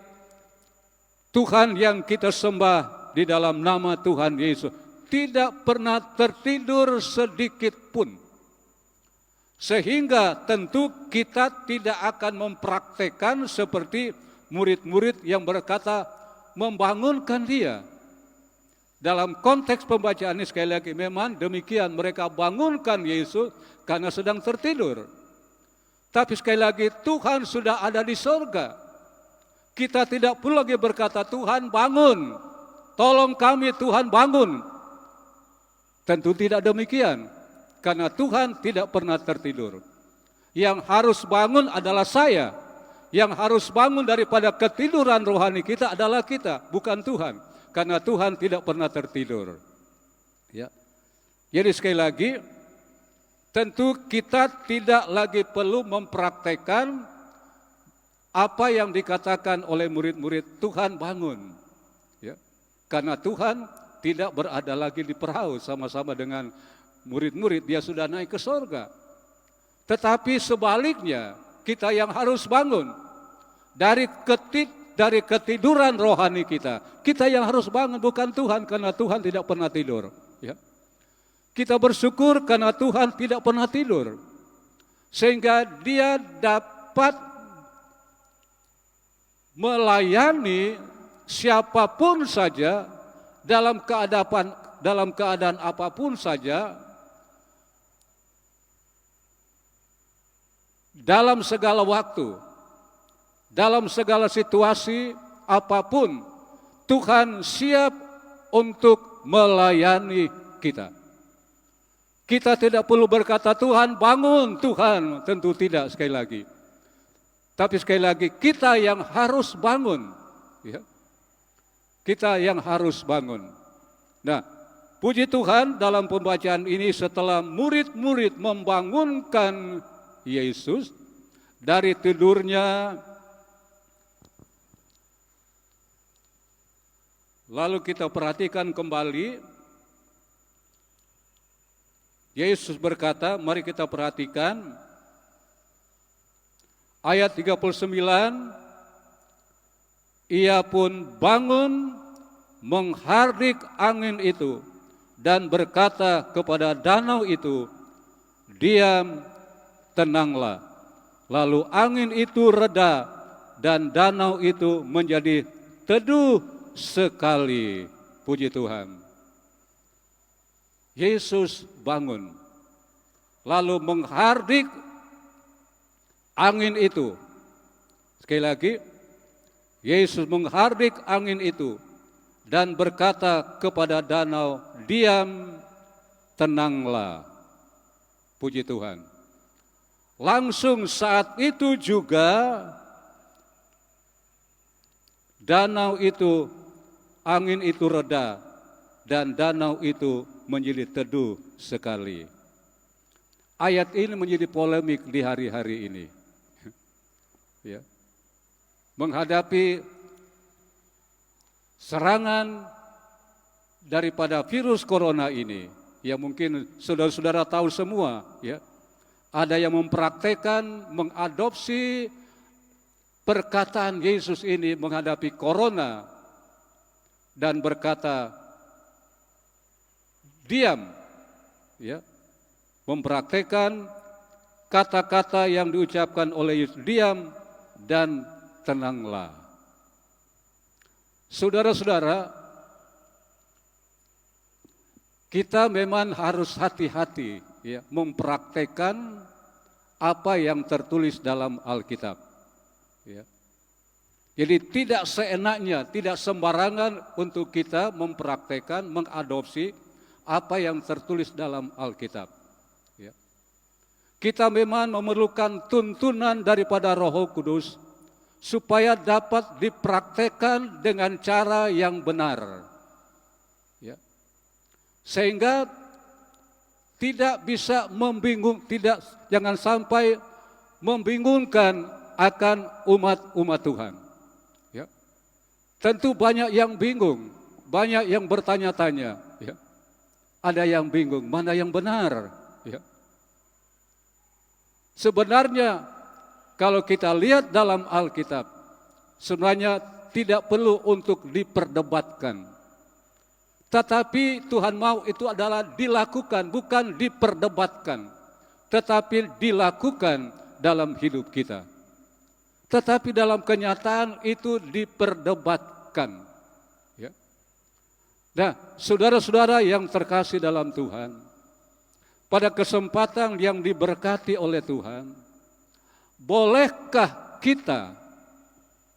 Tuhan yang kita sembah di dalam nama Tuhan Yesus tidak pernah tertidur sedikit pun. Sehingga tentu kita tidak akan mempraktekkan seperti murid-murid yang berkata membangunkan dia. Dalam konteks pembacaan ini sekali lagi memang demikian, mereka bangunkan Yesus karena sedang tertidur. Tapi sekali lagi Tuhan sudah ada di sorga. Kita tidak perlu lagi berkata Tuhan bangun, tolong kami Tuhan bangun. Tentu tidak demikian, karena Tuhan tidak pernah tertidur. Yang harus bangun adalah saya. Yang harus bangun daripada ketiduran rohani kita adalah kita, bukan Tuhan. Karena Tuhan tidak pernah tertidur. Ya. Jadi sekali lagi, tentu kita tidak lagi perlu mempraktekkan apa yang dikatakan oleh murid-murid, Tuhan bangun. Ya. Karena Tuhan tidak berada lagi di perahu sama-sama dengan murid-murid, dia sudah naik ke sorga. Tetapi sebaliknya, kita yang harus bangun dari ketiduran rohani kita. Kita yang harus bangun, bukan Tuhan, karena Tuhan tidak pernah tidur. Ya. Kita bersyukur karena Tuhan tidak pernah tidur, sehingga Dia dapat melayani siapapun saja dalam keadaan apapun saja, dalam segala waktu, dalam segala situasi apapun. Tuhan siap untuk melayani kita. Kita tidak perlu berkata, Tuhan bangun, Tuhan. Tentu tidak, sekali lagi. Tapi sekali lagi, kita yang harus bangun. Ya. Kita yang harus bangun. Nah, puji Tuhan, dalam pembacaan ini setelah murid-murid membangunkan Yesus dari tidurnya, lalu kita perhatikan kembali, Yesus berkata, mari kita perhatikan ayat 39, ia pun bangun menghardik angin itu dan berkata kepada danau itu, diam, tenanglah. Lalu angin itu reda dan danau itu menjadi teduh sekali. Puji Tuhan. Yesus bangun, lalu menghardik angin itu. Sekali lagi, Yesus menghardik angin itu dan berkata kepada danau, diam, tenanglah. Puji Tuhan. Langsung saat itu juga danau itu, angin itu reda dan danau itu menjadi teduh sekali. Ayat ini menjadi polemik di hari-hari ini. Ya. Menghadapi serangan daripada virus corona ini, ya mungkin saudara-saudara tahu semua, ya. Ada yang mempraktekkan, mengadopsi perkataan Yesus ini menghadapi corona dan berkata, diam, ya, mempraktekkan kata-kata yang diucapkan oleh Yesus, diam dan tenanglah. Saudara-saudara, kita memang harus hati-hati, ya, mempraktekkan apa yang tertulis dalam Alkitab. Ya. Jadi tidak seenaknya, tidak sembarangan untuk kita mempraktekkan, mengadopsi apa yang tertulis dalam Alkitab. Ya. Kita memang memerlukan tuntunan daripada Roh Kudus supaya dapat dipraktekkan dengan cara yang benar. Ya. Sehingga tidak bisa jangan sampai membingungkan akan umat Tuhan. Ya. Tentu banyak yang bingung, banyak yang bertanya-tanya. Ya. Ada yang bingung, mana yang benar? Ya. Sebenarnya kalau kita lihat dalam Alkitab, sebenarnya tidak perlu untuk diperdebatkan. Tetapi Tuhan mau itu adalah dilakukan, bukan diperdebatkan. Tetapi dilakukan dalam hidup kita. Tetapi dalam kenyataan itu diperdebatkan. Nah, saudara-saudara yang terkasih dalam Tuhan, pada kesempatan yang diberkati oleh Tuhan, bolehkah kita,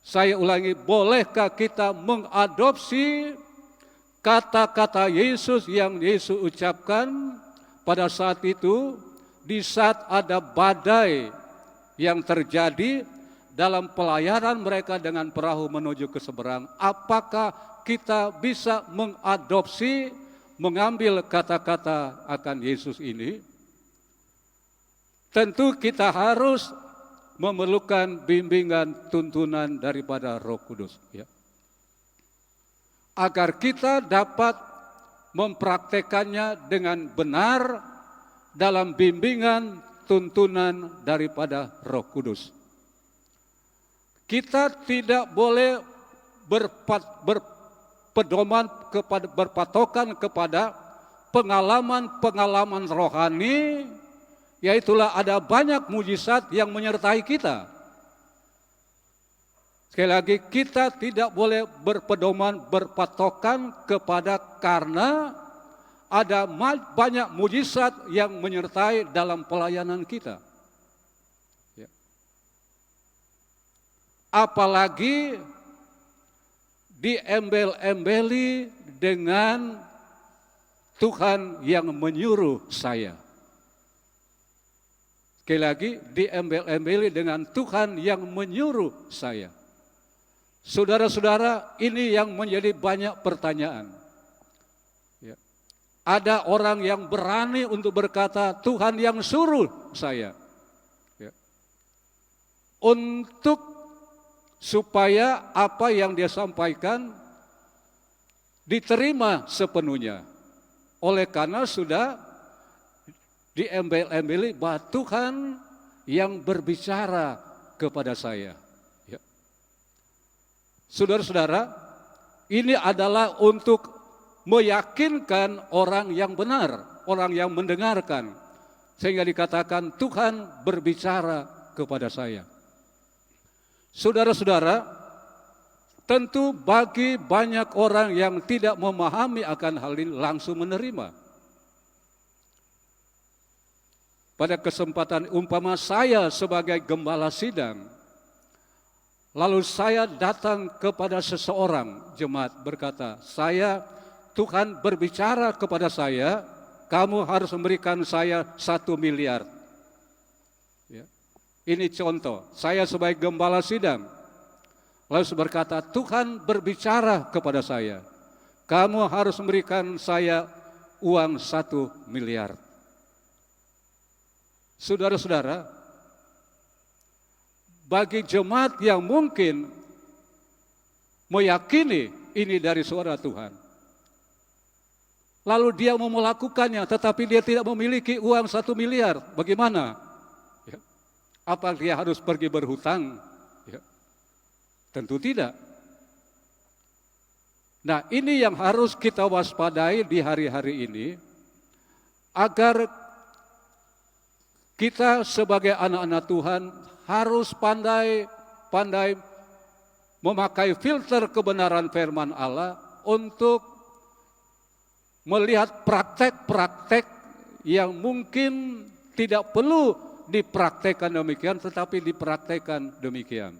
saya ulangi, bolehkah kita mengadopsi kata-kata Yesus yang Yesus ucapkan pada saat itu, di saat ada badai yang terjadi dalam pelayaran mereka dengan perahu menuju ke seberang? Apakah kita bisa mengadopsi, mengambil kata-kata akan Yesus ini? Tentu kita harus memerlukan bimbingan, tuntunan daripada Roh Kudus, ya. Agar kita dapat mempraktekannya dengan benar dalam bimbingan, tuntunan daripada Roh Kudus. kita tidak boleh berpatokan kepada pengalaman-pengalaman rohani, yaitulah ada banyak mujizat yang menyertai kita. Sekali lagi, kita tidak boleh berpatokan kepada karena ada banyak mujizat yang menyertai dalam pelayanan kita. Ya. Apalagi diembel-embeli dengan Tuhan yang menyuruh saya. Sekali lagi, diembel-embeli dengan Tuhan yang menyuruh saya. Saudara-saudara, ini yang menjadi banyak pertanyaan. Ya. Ada orang yang berani untuk berkata, Tuhan yang suruh saya. Ya. Untuk supaya apa yang dia sampaikan diterima sepenuhnya. Oleh karena sudah diembel-embeli bahwa Tuhan yang berbicara kepada saya. Ya. Saudara-saudara, ini adalah untuk meyakinkan orang yang benar, orang yang mendengarkan. Sehingga dikatakan Tuhan berbicara kepada saya. Saudara-saudara, tentu bagi banyak orang yang tidak memahami akan hal ini langsung menerima. Pada kesempatan umpama saya sebagai gembala sidang, lalu saya datang kepada seseorang jemaat berkata, Tuhan berbicara kepada saya, kamu harus memberikan saya 1 miliar. Ya. Ini contoh, saya sebagai gembala sidang, lalu berkata, Tuhan berbicara kepada saya, kamu harus memberikan saya uang 1 miliar. Saudara-saudara, bagi jemaat yang mungkin meyakini ini dari suara Tuhan, lalu dia mau melakukannya, tetapi dia tidak memiliki uang 1 miliar, bagaimana? Ya. Apa dia harus pergi berhutang? Ya. Tentu tidak. Nah, ini yang harus kita waspadai di hari-hari ini, agar kita sebagai anak-anak Tuhan harus pandai memakai filter kebenaran firman Allah untuk melihat praktek-praktek yang mungkin tidak perlu dipraktekkan demikian, tetapi dipraktekkan demikian.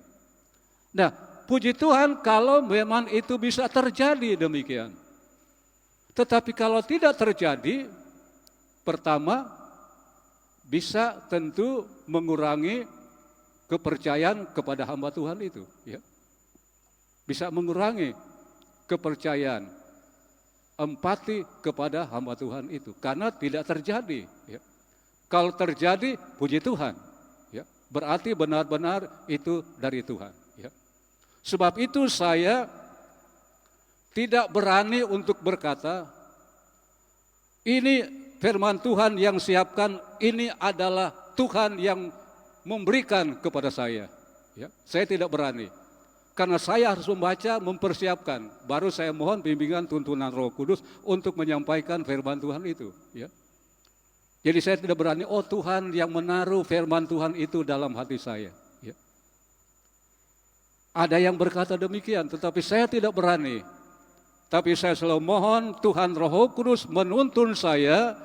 Nah, puji Tuhan kalau memang itu bisa terjadi demikian. Tetapi kalau tidak terjadi, pertama bisa tentu mengurangi kepercayaan kepada hamba Tuhan itu, ya. Bisa mengurangi kepercayaan, empati kepada hamba Tuhan itu, karena tidak terjadi. Ya. Kalau terjadi, puji Tuhan, ya. Berarti benar-benar itu dari Tuhan. Ya. Sebab itu saya tidak berani untuk berkata, ini firman Tuhan yang siapkan, ini adalah Tuhan yang memberikan kepada saya. Ya, saya tidak berani. Karena saya harus membaca, mempersiapkan. Baru saya mohon bimbingan tuntunan Roh Kudus untuk menyampaikan firman Tuhan itu. Ya. Jadi saya tidak berani, oh Tuhan yang menaruh firman Tuhan itu dalam hati saya. Ya. Ada yang berkata demikian, tetapi saya tidak berani. Tapi saya selalu mohon Tuhan Roh Kudus menuntun saya,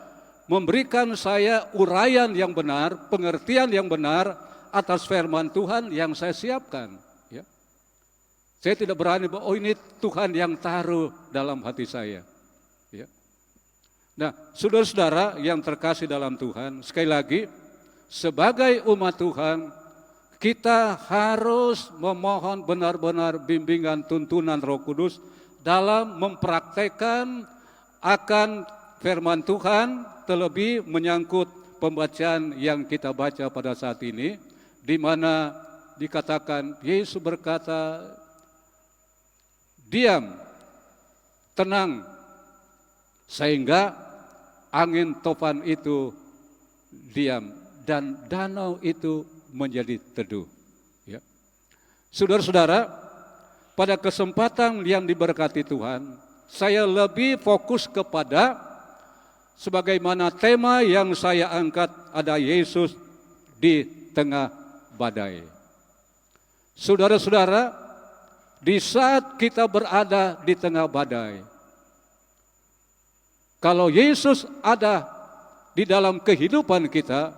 memberikan saya uraian yang benar, pengertian yang benar atas firman Tuhan yang saya siapkan. Ya. Saya tidak berani, oh ini Tuhan yang taruh dalam hati saya. Ya. Nah, saudara-saudara yang terkasih dalam Tuhan, sekali lagi, sebagai umat Tuhan, kita harus memohon benar-benar bimbingan tuntunan Roh Kudus dalam mempraktekkan akan firman Tuhan, terlebih menyangkut pembacaan yang kita baca pada saat ini, di mana dikatakan Yesus berkata, diam, tenang, sehingga angin topan itu diam dan danau itu menjadi teduh. Ya. Saudara-saudara, pada kesempatan yang diberkati Tuhan, saya lebih fokus kepada sebagaimana tema yang saya angkat, ada Yesus di tengah badai. Saudara-saudara, di saat kita berada di tengah badai, kalau Yesus ada di dalam kehidupan kita,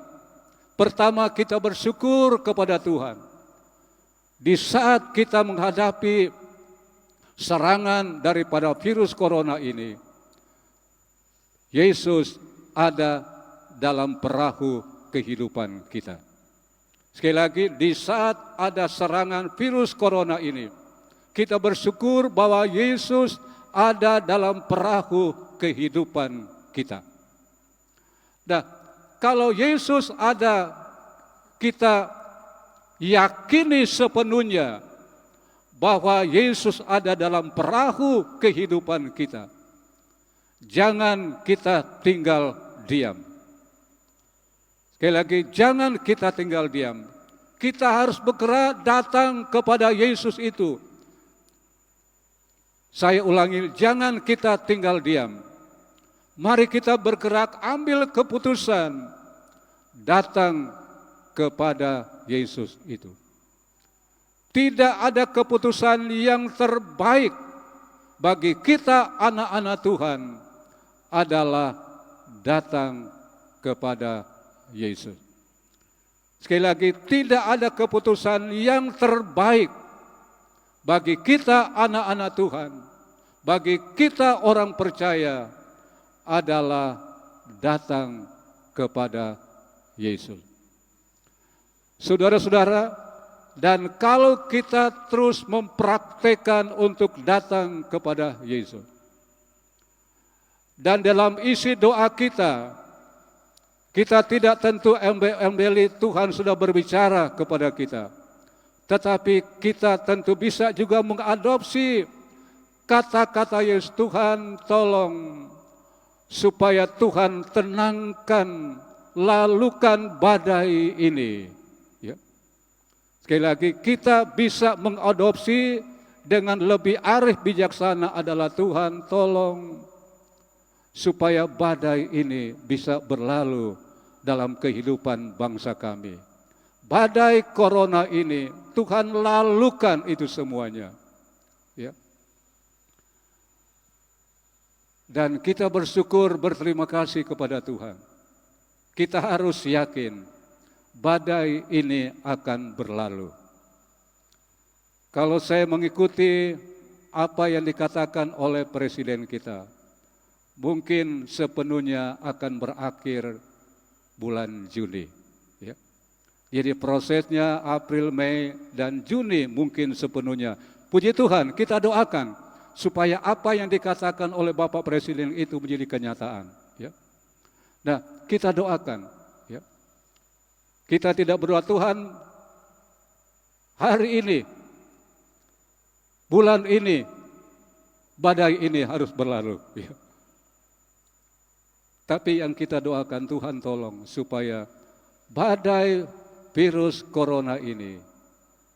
pertama kita bersyukur kepada Tuhan. Di saat kita menghadapi serangan daripada virus corona ini, Yesus ada dalam perahu kehidupan kita. Sekali lagi, di saat ada serangan virus corona ini, kita bersyukur bahwa Yesus ada dalam perahu kehidupan kita. Nah, kalau Yesus ada, kita yakini sepenuhnya bahwa Yesus ada dalam perahu kehidupan kita. Jangan kita tinggal diam. Sekali lagi, jangan kita tinggal diam. Kita harus bergerak datang kepada Yesus itu. Saya ulangi, jangan kita tinggal diam. Mari kita bergerak, ambil keputusan, datang kepada Yesus itu. Tidak ada keputusan yang terbaik bagi kita anak-anak Tuhan adalah datang kepada Yesus. Sekali lagi, tidak ada keputusan yang terbaik bagi kita anak-anak Tuhan, bagi kita orang percaya adalah datang kepada Yesus. Saudara-saudara, dan kalau kita terus mempraktekkan untuk datang kepada Yesus, dan dalam isi doa kita tidak tentu embel-embeli Tuhan sudah berbicara kepada kita, tetapi kita tentu bisa juga mengadopsi kata-kata Yesus, Tuhan tolong supaya Tuhan tenangkan, lalukan badai ini. Sekali lagi, kita bisa mengadopsi dengan lebih arif bijaksana adalah Tuhan tolong supaya badai ini bisa berlalu dalam kehidupan bangsa kami. Badai corona ini Tuhan lalukan itu semuanya. Ya. Dan kita bersyukur, berterima kasih kepada Tuhan. Kita harus yakin badai ini akan berlalu. Kalau saya mengikuti apa yang dikatakan oleh Presiden kita, mungkin sepenuhnya akan berakhir bulan Juni. Ya. Jadi prosesnya April, Mei, dan Juni mungkin sepenuhnya. Puji Tuhan, kita doakan supaya apa yang dikatakan oleh Bapak Presiden itu menjadi kenyataan. Ya. Nah, kita doakan. Kita tidak berdoa, Tuhan hari ini, bulan ini, badai ini harus berlalu. Ya. Tapi yang kita doakan, Tuhan tolong supaya badai virus corona ini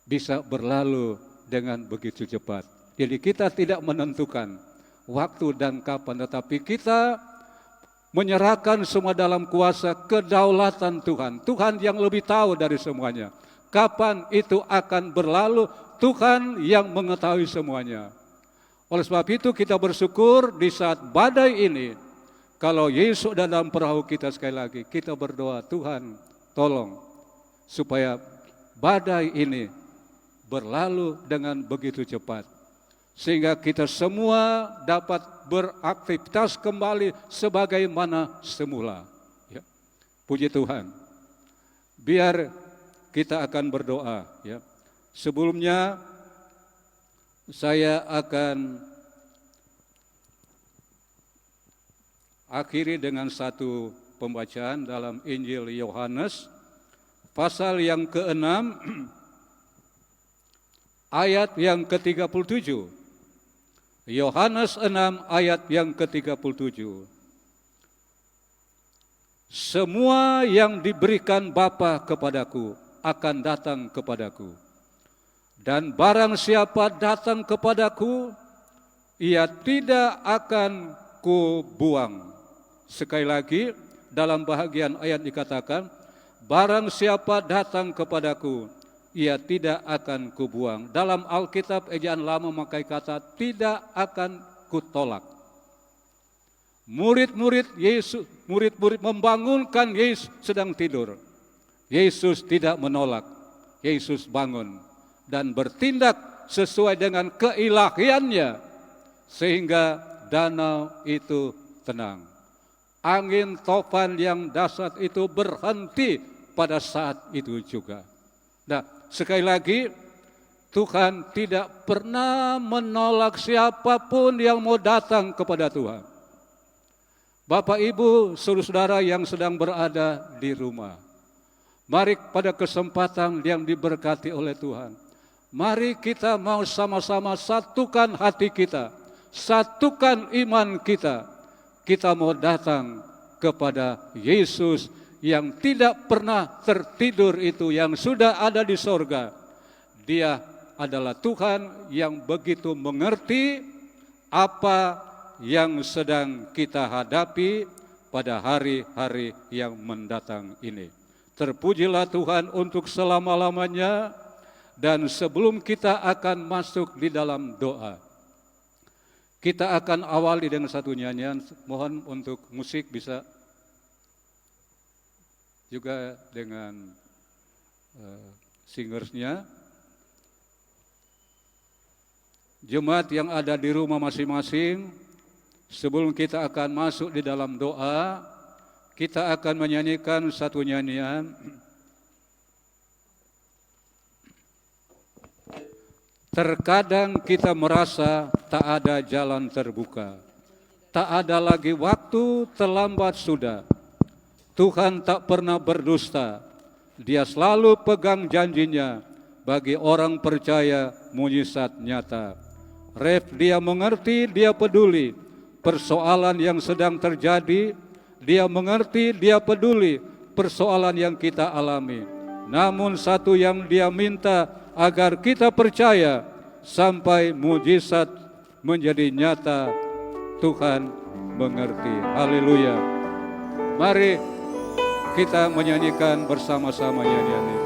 bisa berlalu dengan begitu cepat. Jadi kita tidak menentukan waktu dan kapan, tetapi kita menyerahkan semua dalam kuasa kedaulatan Tuhan. Tuhan yang lebih tahu dari semuanya. Kapan itu akan berlalu, Tuhan yang mengetahui semuanya. Oleh sebab itu kita bersyukur di saat badai ini, kalau Yesus dalam perahu kita, sekali lagi kita berdoa, Tuhan tolong supaya badai ini berlalu dengan begitu cepat. Sehingga kita semua dapat beraktivitas kembali sebagaimana semula. Ya. Puji Tuhan. Biar kita akan berdoa. Ya. Sebelumnya saya akan akhiri dengan satu pembacaan dalam Injil Yohanes, pasal yang ke-6, ayat yang ke-37. Yohanes 6 ayat yang ke-37. Semua yang diberikan Bapa kepadaku akan datang kepadaku, Dan barang siapa datang kepadaku, ia tidak akan kubuang. Sekali lagi, dalam bahagian ayat dikatakan, barang siapa datang kepadaku, ia tidak akan kubuang. Dalam Alkitab ejaan lama memakai kata tidak akan kutolak. Murid-murid membangunkan Yesus sedang tidur. Yesus tidak menolak. Yesus bangun dan bertindak sesuai dengan keilahiannya sehingga danau itu tenang. Angin topan yang dahsyat itu berhenti pada saat itu juga. Nah, sekali lagi, Tuhan tidak pernah menolak siapapun yang mau datang kepada Tuhan. Bapak, Ibu, saudara-saudara yang sedang berada di rumah, mari pada kesempatan yang diberkati oleh Tuhan, mari kita mau sama-sama satukan hati kita, satukan iman kita. Kita mau datang kepada Yesus yang tidak pernah tertidur itu, yang sudah ada di sorga. Dia adalah Tuhan yang begitu mengerti apa yang sedang kita hadapi pada hari-hari yang mendatang ini. Terpujilah Tuhan untuk selama-lamanya. Dan sebelum kita akan masuk di dalam doa, kita akan awali dengan satu nyanyian. Mohon untuk musik bisa juga dengan singersnya. Jemaat yang ada di rumah masing-masing, sebelum kita akan masuk di dalam doa, kita akan menyanyikan satu nyanyian. Terkadang kita merasa tak ada jalan terbuka, tak ada lagi waktu, terlambat sudah. Tuhan tak pernah berdusta, Dia selalu pegang janjinya, bagi orang percaya mujizat nyata. Ref, Dia mengerti, Dia peduli persoalan yang sedang terjadi, Dia mengerti, Dia peduli persoalan yang kita alami. Namun satu yang Dia minta, agar kita percaya sampai mujizat menjadi nyata, Tuhan mengerti. Haleluya. Mari kita menyanyikan bersama-sama nyanyian ini.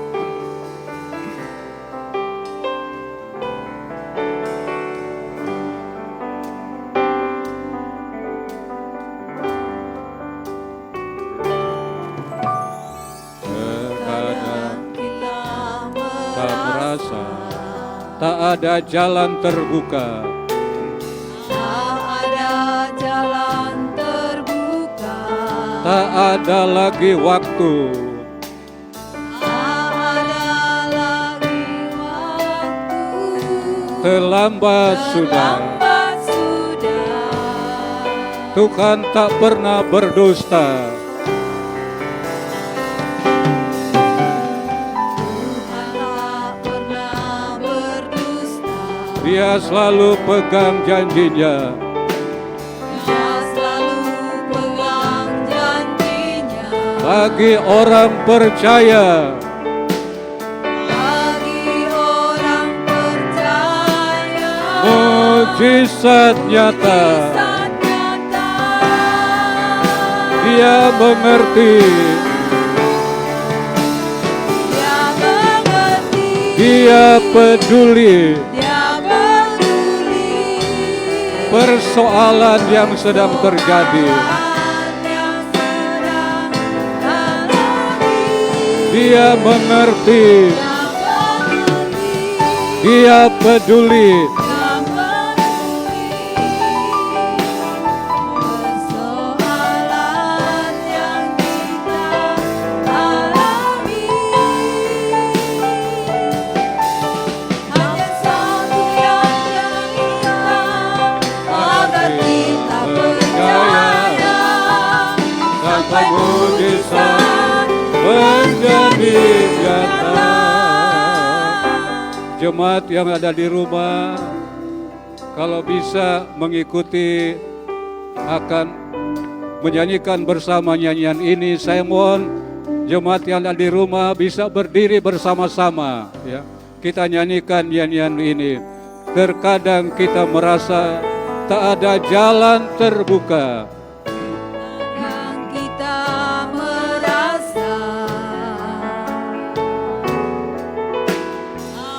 Tak ada jalan terbuka, Tak ada jalan terbuka, tak ada lagi waktu, tak ada lagi waktu, terlambat sudah. terlambat sudah. Tuhan tak pernah berdusta, Tuhan tak pernah berdusta, Dia selalu pegang janjinya. Dia selalu pegang janjinya. Bagi orang percaya, Bagi orang percaya, mujizat nyata. mujizat nyata. Dia mengerti, Dia mengerti, Dia peduli Dia peduli persoalan yang sedang terjadi. persoalan yang sedang alami. Dia mengerti, Dia mengerti, Dia peduli Dia peduli persoalan yang kita alami. Hanya satu yang kita agar kita percaya sampai mujizat menjadi nyata. Jemaat yang ada di rumah, kalau bisa mengikuti akan menyanyikan bersama nyanyian ini, saya mohon jemaat yang ada di rumah bisa berdiri bersama-sama, ya. kita nyanyikan nyanyian ini. Terkadang kita merasa tak ada jalan terbuka. Kadang kita merasa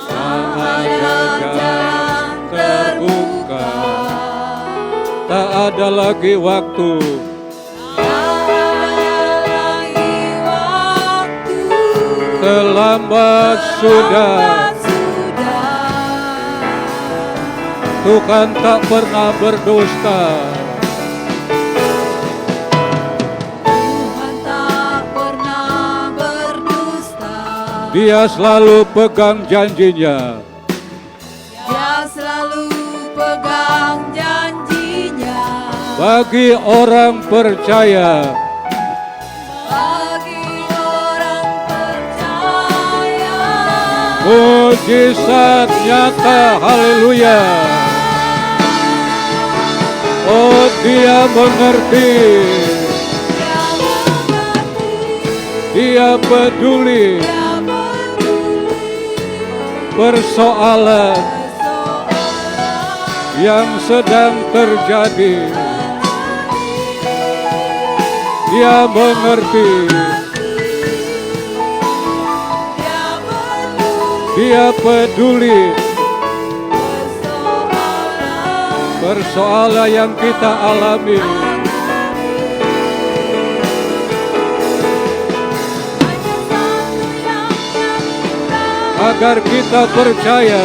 tak ada jalan terbuka, tak ada lagi waktu. Terlambat sudah. Tuhan tak pernah berdusta. Tuhan tak pernah berdusta. Dia selalu pegang janjinya. Dia selalu pegang janjinya. Bagi orang percaya, Bagi orang percaya, mujizat nyata, haleluya. Oh, dia mengerti, Dia mengerti, dia peduli Dia peduli persoalan persoalan yang sedang terjadi. Dia mengerti, dia peduli persoalan yang kita alami. Agar kita percaya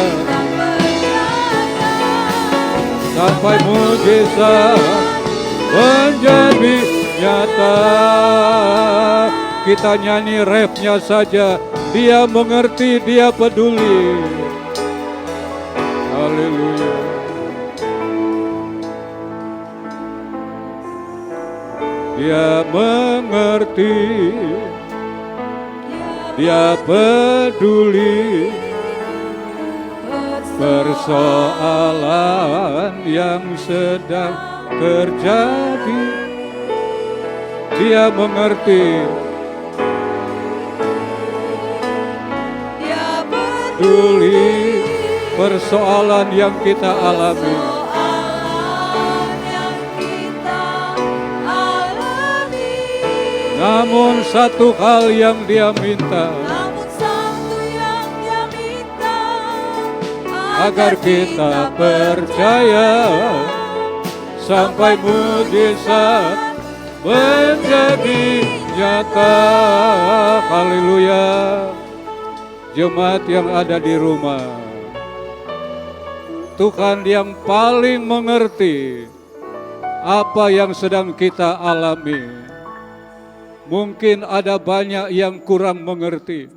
sampai mujizat menjadi nyata. Kita nyanyi refnya saja. Dia mengerti, dia peduli. Haleluya. Dia mengerti, dia peduli persoalan yang sedang terjadi. Dia mengerti, Dia peduli persoalan yang kita alami. persoalan yang kita alami. Namun satu hal yang dia minta, Namun satu yang Dia minta, agar kita percaya sampai mujizat menjadi nyata. Haleluya. Jemaat yang ada di rumah, Tuhan yang paling mengerti apa yang sedang kita alami. Mungkin ada banyak yang kurang mengerti,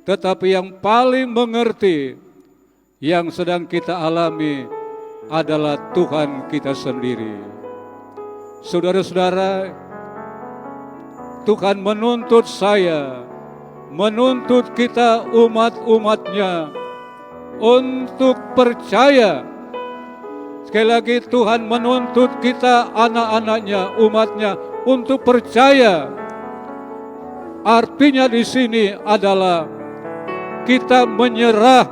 tetapi yang paling mengerti yang sedang kita alami adalah Tuhan kita sendiri. Saudara-saudara, Tuhan menuntut saya, menuntut kita umat-umatnya untuk percaya. Sekali lagi, Tuhan menuntut kita anak-anaknya, umatnya untuk percaya. Artinya di sini adalah kita menyerah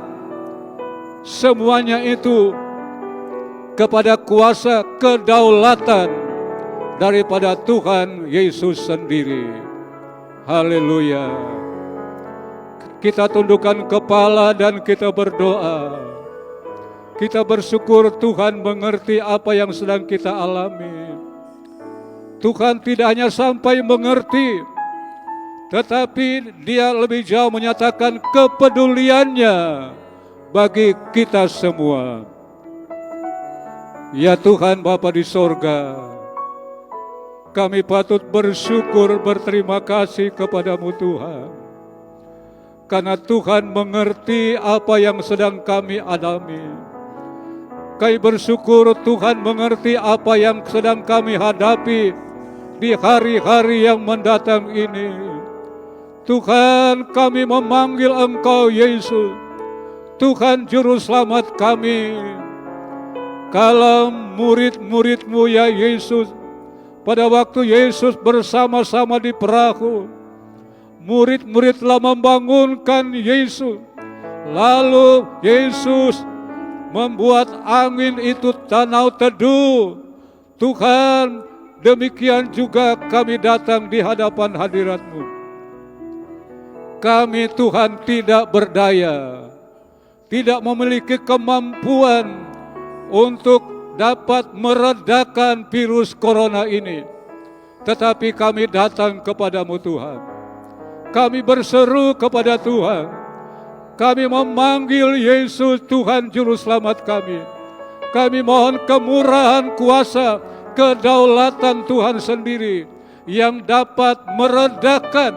semuanya itu kepada kuasa kedaulatan daripada Tuhan Yesus sendiri. Haleluya. Kita tundukkan kepala dan kita berdoa. Kita bersyukur Tuhan mengerti apa yang sedang kita alami. Tuhan tidak hanya sampai mengerti, tetapi Dia lebih jauh menyatakan kepeduliannya bagi kita semua. Ya Tuhan Bapa di sorga, kami patut bersyukur, berterima kasih kepadamu Tuhan. Karena Tuhan mengerti apa yang sedang kami alami. Kami bersyukur Tuhan mengerti apa yang sedang kami hadapi di hari-hari yang mendatang ini. Tuhan, kami memanggil Engkau Yesus, Tuhan Juru Selamat kami. Kalau murid-murid-Mu ya Yesus, pada waktu Yesus bersama-sama di perahu, murid-murid telah membangunkan Yesus, Lalu Yesus membuat angin itu tanau teduh. Tuhan, demikian juga kami datang di hadapan hadirat-Mu. Kami Tuhan tidak berdaya, tidak memiliki kemampuan untuk dapat meredakan virus corona ini. Tetapi kami datang kepadamu Tuhan. Kami berseru kepada Tuhan. Kami memanggil Yesus Tuhan Juru Selamat kami. Kami mohon kemurahan kuasa, kedaulatan Tuhan sendiri yang dapat meredakan,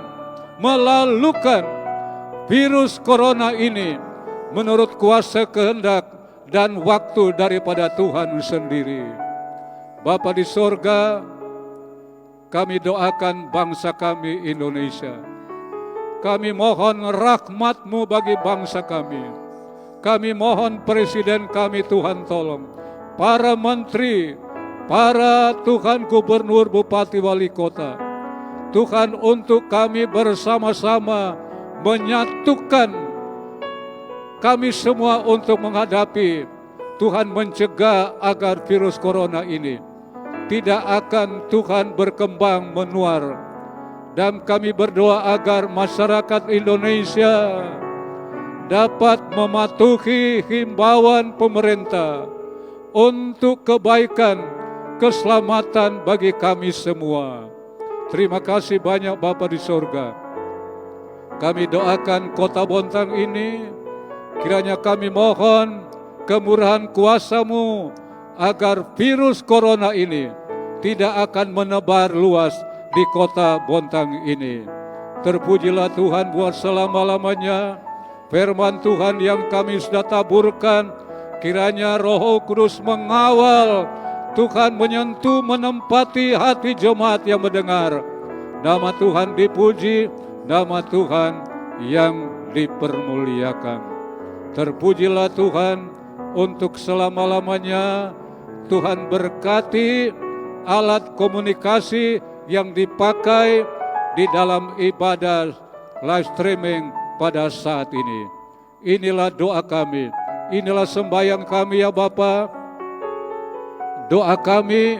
melalukan virus corona ini menurut kuasa kehendak dan waktu daripada Tuhan sendiri. Bapa di sorga, kami doakan bangsa kami Indonesia. Kami mohon rahmat-Mu bagi bangsa kami. Kami mohon Presiden kami Tuhan tolong. Para menteri, para Tuhan gubernur, bupati, wali kota. Tuhan, untuk kami bersama-sama menyatukan kami semua untuk menghadapi, Tuhan mencegah agar virus corona ini tidak akan Tuhan berkembang menular. Dan kami berdoa agar masyarakat Indonesia dapat mematuhi himbauan pemerintah untuk kebaikan, keselamatan bagi kami semua. Terima kasih banyak Bapa di sorga. Kami doakan kota Bontang ini, kiranya kami mohon kemurahan kuasa-Mu agar virus corona ini tidak akan menebar luas di kota Bontang ini. Terpujilah Tuhan buat selama-lamanya. Firman Tuhan yang kami sudah taburkan, kiranya Roh Kudus mengawal, Tuhan menyentuh, menempati hati jemaat yang mendengar. Nama Tuhan dipuji, nama Tuhan yang dipermuliakan. Terpujilah Tuhan untuk selama-lamanya. Tuhan berkati alat komunikasi yang dipakai di dalam ibadah live streaming pada saat ini. Inilah doa kami, inilah sembahyang kami ya Bapa. Doa kami,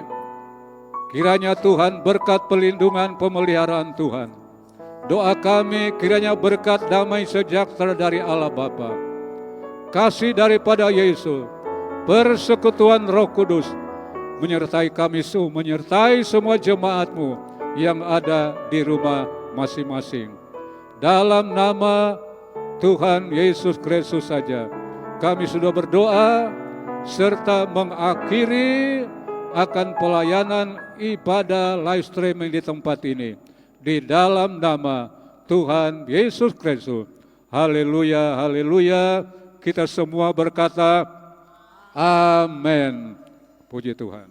kiranya Tuhan berkat pelindungan pemeliharaan Tuhan. Doa kami, kiranya berkat damai sejahtera dari Allah Bapa, kasih daripada Yesus, persekutuan Roh Kudus menyertai kami semua, menyertai semua jemaat-Mu yang ada di rumah masing-masing. Dalam nama Tuhan Yesus Kristus saja kami sudah berdoa serta mengakhiri akan pelayanan ibadah live streaming di tempat ini. Di dalam nama Tuhan Yesus Kristus. Haleluya, haleluya. Kita semua berkata amin. Puji Tuhan.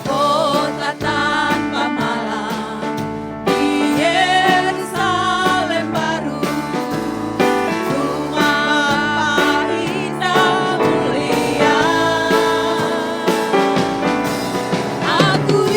Kota tanpa malam di Yerusalem baru, rumah indah mulia. Aku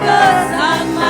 kesamaan